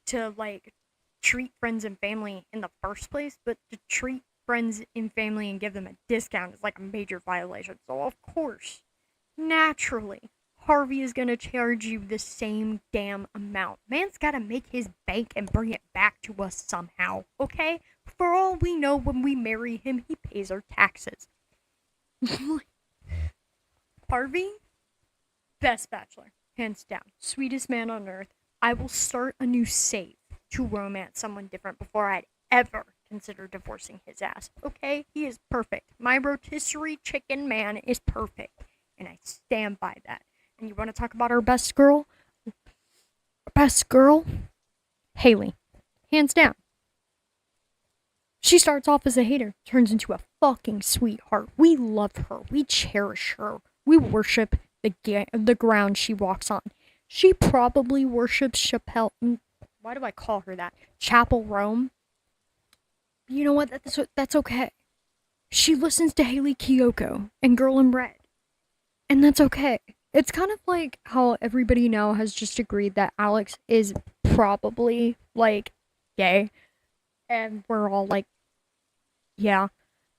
to, like, treat friends and family in the first place, but to treat friends and family and give them a discount is like a major violation. So, of course, naturally, Harvey is gonna charge you the same damn amount. Man's gotta make his bank and bring it back to us somehow, okay? For all we know, when we marry him, he pays our taxes. Harvey, best bachelor, hands down. Sweetest man on earth. I will start a new save to romance someone different before I'd ever consider divorcing his ass. Okay? He is perfect. My rotisserie chicken man is perfect. And I stand by that. And you want to talk about our best girl? Best girl? Haley. Hands down. She starts off as a hater, turns into a fucking sweetheart. We love her. We cherish her. We worship the ground she walks on. She probably worships Chappelle. Why do I call her that? Chapel Rome. You know what? That's okay. She listens to Haley Kiyoko and Girl in Red. And that's okay. It's kind of like how everybody now has just agreed that Alex is probably, like, gay. And we're all like, yeah.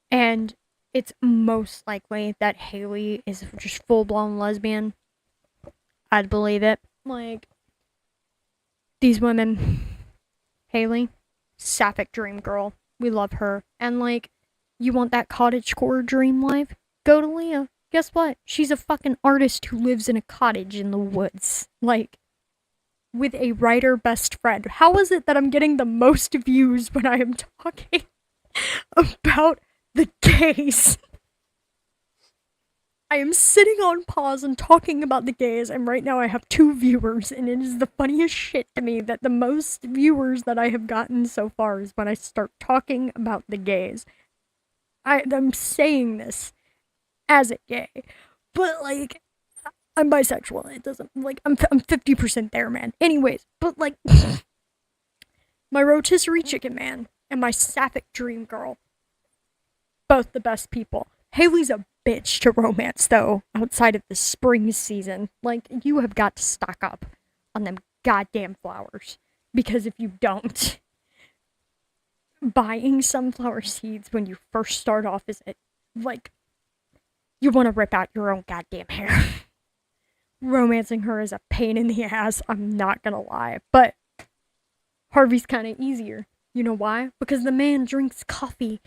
And it's most likely that Haley is just full-blown lesbian. I'd believe it. Like, these women, Haley, sapphic dream girl. We love her. And, like, you want that cottagecore dream life? Go to Leah. Guess what? She's a fucking artist who lives in a cottage in the woods. Like, with a writer best friend. How is it that I'm getting the most views when I am talking about the gays? I am sitting on pause and talking about the gays, and right now I have 2 viewers, and it is the funniest shit to me that the most viewers that I have gotten so far is when I start talking about the gays. I'm saying this as a gay, but, like, I'm bisexual. It doesn't, like, I'm 50% there, man. Anyways, but, like, my rotisserie chicken man and my sapphic dream girl, both the best people. Haley's a bitch to romance, though, outside of the spring season. Like, you have got to stock up on them goddamn flowers. Because if you don't, buying sunflower seeds when you first start off is, like, you want to rip out your own goddamn hair. Romancing her is a pain in the ass, I'm not gonna lie. But Harvey's kind of easier. You know why? Because the man drinks coffee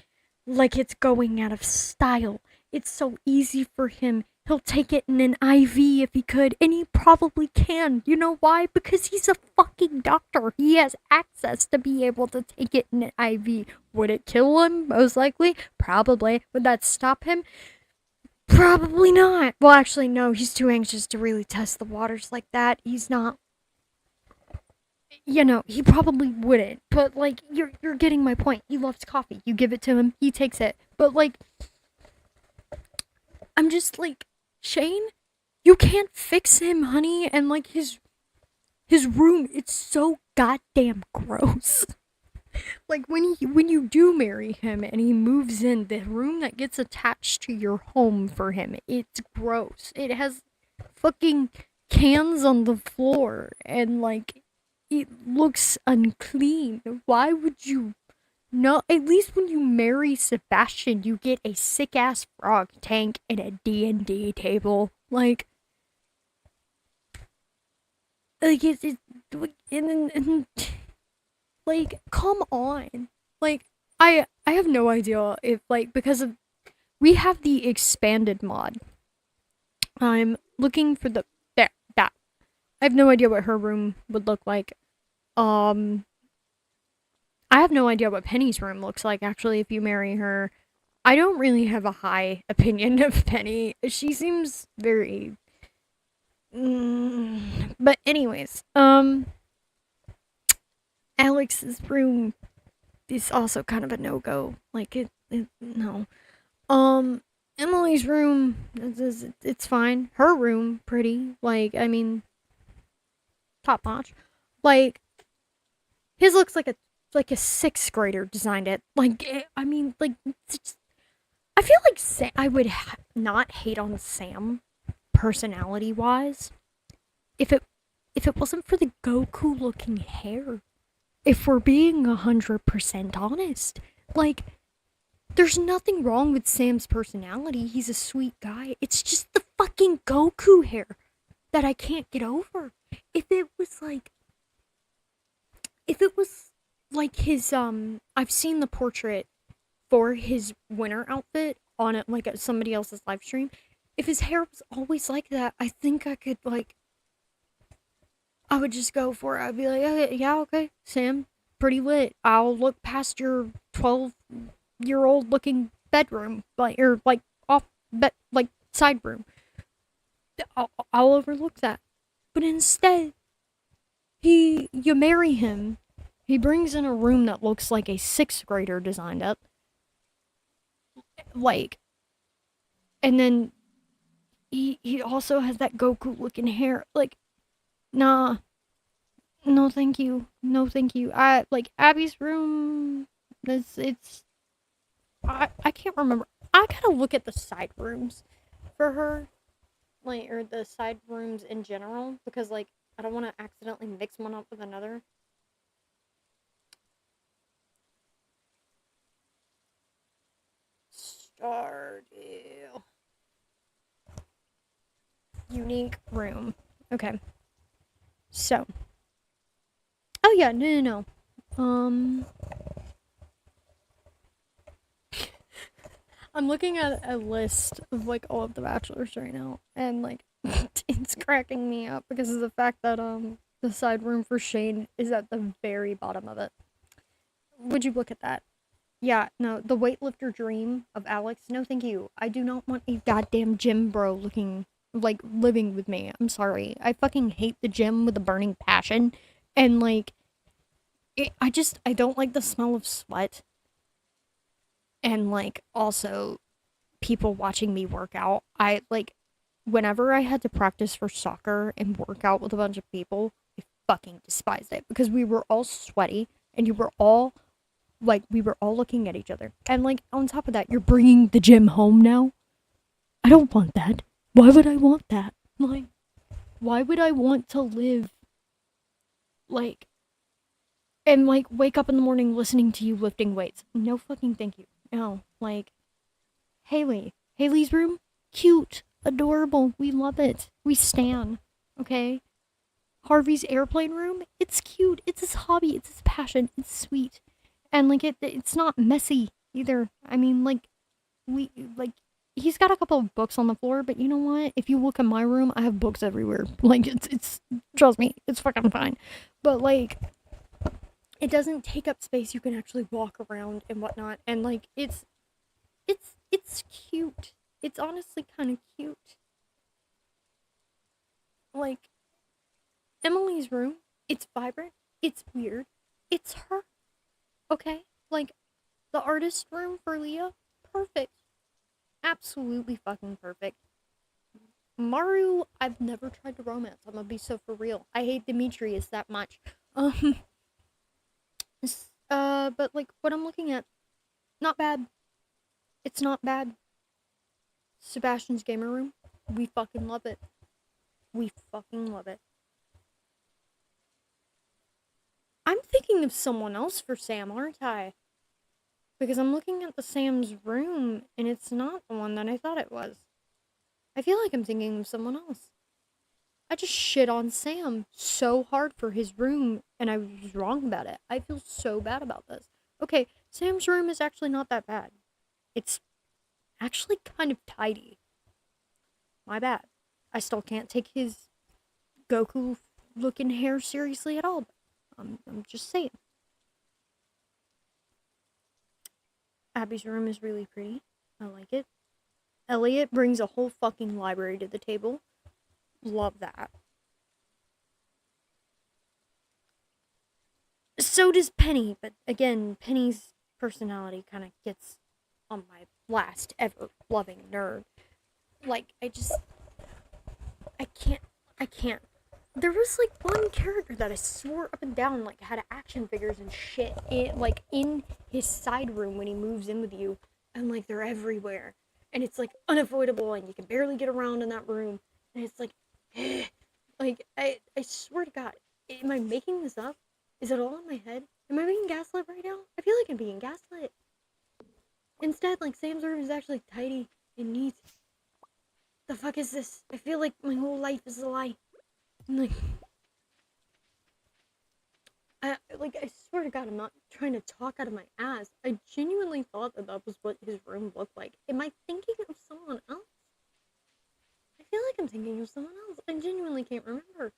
like it's going out of style. It's so easy for him. He'll take it in an IV if he could, and he probably can. You know why? Because he's a fucking doctor. He has access to be able to take it in an IV. Would it kill him? Most likely. Probably. Would that stop him? Probably not. Well, actually, no. He's too anxious to really test the waters like that. He's not. You know, he probably wouldn't. But, like, you're getting my point. He loves coffee. You give it to him, he takes it. But, like, I'm just like, Shane, you can't fix him, honey. And, like, his room, it's so goddamn gross. Like, when you do marry him and he moves in, the room that gets attached to your home for him, it's gross. It has fucking cans on the floor and, like, it looks unclean. Why would you? No, at least when you marry Sebastian, you get a sick ass frog tank and a D&D table. Like it's and like, come on. Like, I have no idea if, like, because of, we have the expanded mod. I'm looking for that. I have no idea what her room would look like. Um, I have no idea what Penny's room looks like, actually, if you marry her. I don't really have a high opinion of Penny. She seems very. But, anyways, Alex's room is also kind of a no go. Like, no. Um, Emily's room, it's fine. Her room, pretty. Like, I mean, top notch. Like, his looks like a sixth grader designed it. Like, I mean, like, just, I feel like I would not hate on Sam personality wise if it wasn't for the Goku looking hair. If we're being 100% honest, like, there's nothing wrong with Sam's personality. He's a sweet guy. It's just the fucking Goku hair that I can't get over. If it was like if it was like his I've seen the portrait for his winter outfit on it like at somebody else's live stream. If his hair was always like that, I think I could like I would just go for it. I'd be like, okay, yeah, okay, Sam, pretty lit. I'll look past your 12-year-old looking bedroom, like or like off bed like side room. I'll overlook that. But instead, you marry him. He brings in a room that looks like a sixth grader designed it. Like, and then he also has that Goku looking hair. Like, nah, no, thank you, no, thank you. I like Abby's room. It's I can't remember. I gotta look at the side rooms for her, like or the side rooms in general because like I don't want to accidentally mix one up with another. Stardew. Unique room. Okay. So. Oh yeah, no. Um I'm looking at a list of like all of the bachelors right now and like it's cracking me up because of the fact that the side room for Shane is at the very bottom of it. Would you look at that? Yeah, no, the weightlifter dream of Alex. No, thank you. I do not want a goddamn gym bro looking like living with me. I'm sorry. I fucking hate the gym with a burning passion, and like, I don't like the smell of sweat, and like also people watching me work out. I like whenever I had to practice for soccer and work out with a bunch of people, I fucking despised it because we were all sweaty and you were all like we were all looking at each other. And like on top of that, you're bringing the gym home now. I don't want that. Why would I want that? Like why would I want to live like and like wake up in the morning listening to you lifting weights? No fucking thank you. No, like Haley's room, cute, adorable. We love it. We stan. Okay. Harvey's airplane room, it's cute. It's his hobby. It's his passion. It's sweet, and like it's not messy either. I mean, we like he's got a couple of books on the floor, but you know what? If you look in my room, I have books everywhere. Like it's trust me, it's fucking fine. But like it doesn't take up space. You can actually walk around and whatnot, and like it's cute. It's honestly kind of cute. Like Emily's room, it's vibrant. It's weird. It's her. Okay, like the artist room for Leah, perfect. Absolutely fucking perfect. Maru, I've never tried to romance. I'm gonna be so for real. I hate Demetrius that much. Um, but like what I'm looking at, not bad. It's not bad. Sebastian's gamer room, we fucking love it. We fucking love it. I'm thinking of someone else for Sam, aren't I? Because I'm looking at the Sam's room and it's not the one that I thought it was. I feel like I'm thinking of someone else. I just shit on Sam so hard for his room and I was wrong about it. I feel so bad about this. Okay, Sam's room is actually not that bad. It's actually kind of tidy. My bad. I still can't take his Goku looking hair seriously at all. I'm just saying. Abby's room is really pretty. I like it. Elliot brings a whole fucking library to the table. Love that. So does Penny, but again, Penny's personality kind of gets on my last ever loving nerve. Like, I can't, I can't. There was like one character that I swore up and down like had action figures and shit in his side room when he moves in with you, and like they're everywhere, and it's like unavoidable, and you can barely get around in that room, and it's like, like I swear to God, am I making this up? Is it all in my head? Am I being gaslit right now? I feel like I'm being gaslit. Instead, like Sam's room is actually tidy and neat. The fuck is this? I feel like my whole life is a lie. Like, I swear to God, I'm not trying to talk out of my ass. I genuinely thought that that was what his room looked like. Am I thinking of someone else? I feel like I'm thinking of someone else. I genuinely can't remember.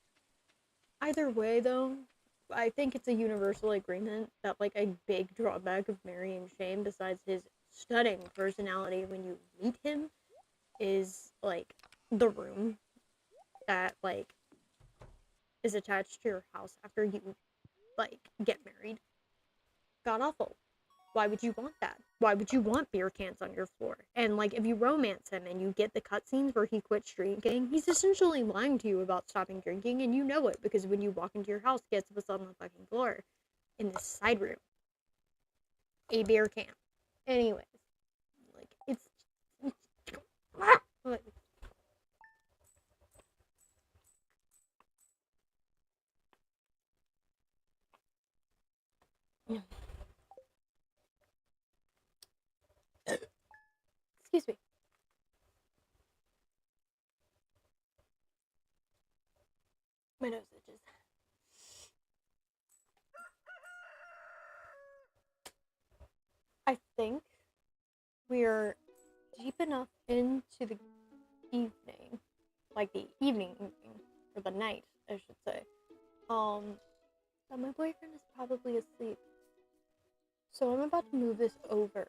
Either way, though, I think it's a universal agreement that, like, a big drawback of marrying Shane, besides his stunning personality when you meet him, is, like, the room that, like, is attached to your house after you, like, get married. God awful. Why would you want that? Why would you want beer cans on your floor? And like, if you romance him and you get the cutscenes where he quits drinking, he's essentially lying to you about stopping drinking, and you know it because when you walk into your house, guess what's on the fucking floor in this side room? A beer can. Anyways, like it's. Excuse me. My nose itches. I think we're deep enough into the evening, like the evening, or the night, I should say. That my boyfriend is probably asleep. So I'm about to move this over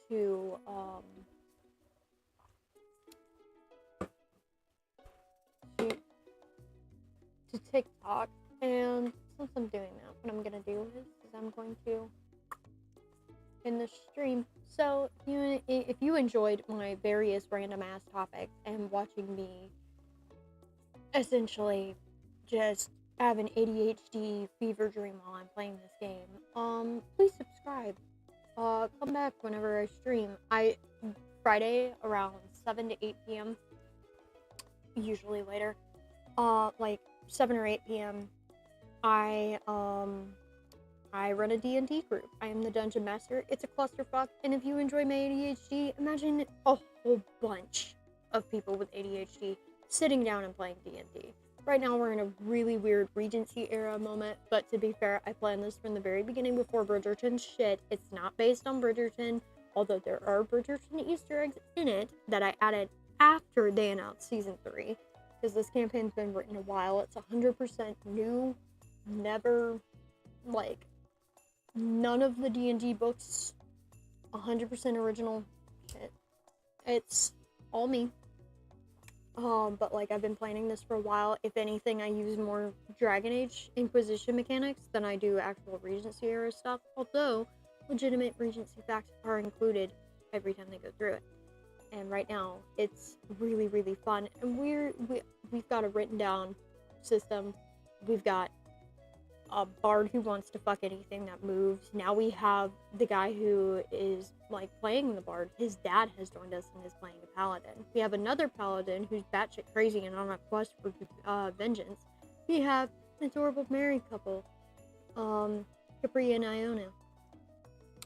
to to, to TikTok, and since I'm doing that, what I'm gonna do is I'm going to end the stream. So if you enjoyed my various random ass topics and watching me essentially just have an ADHD fever dream while I'm playing this game, please subscribe. Come back whenever I stream. Friday around 7 to 8 p.m. Usually later. Like 7 or 8 p.m. I run a D&D group. I am the dungeon master. It's a clusterfuck, and if you enjoy my ADHD, imagine a whole bunch of people with ADHD sitting down and playing D&D. Right now we're in a really weird Regency era moment, but to be fair, I planned this from the very beginning before Bridgerton shit. It's not based on Bridgerton, although there are Bridgerton Easter eggs in it that I added after they announced Season 3, because this campaign's been written a while. It's 100% new, never, like, none of the D&D books 100% original shit. It's all me. But like I've been planning this for a while. If anything, I use more Dragon Age Inquisition mechanics than I do actual Regency era stuff. Although legitimate Regency facts are included every time they go through it. And right now, it's really, really fun. And we've got a written down system. We've got a bard who wants to fuck anything that moves. Now we have the guy who is like playing the bard. His dad has joined us and is playing a paladin. We have another paladin who's batshit crazy and on a quest for vengeance. We have an adorable married couple, Capri and Iona,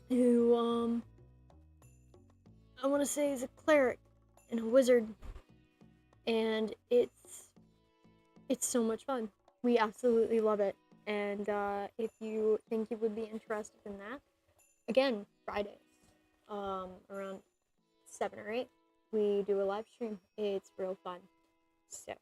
who I want to say is a cleric and a wizard, and it's so much fun. We absolutely love it. And if you think you would be interested in that, again, Fridays, around 7 or 8, we do a live stream. It's real fun. So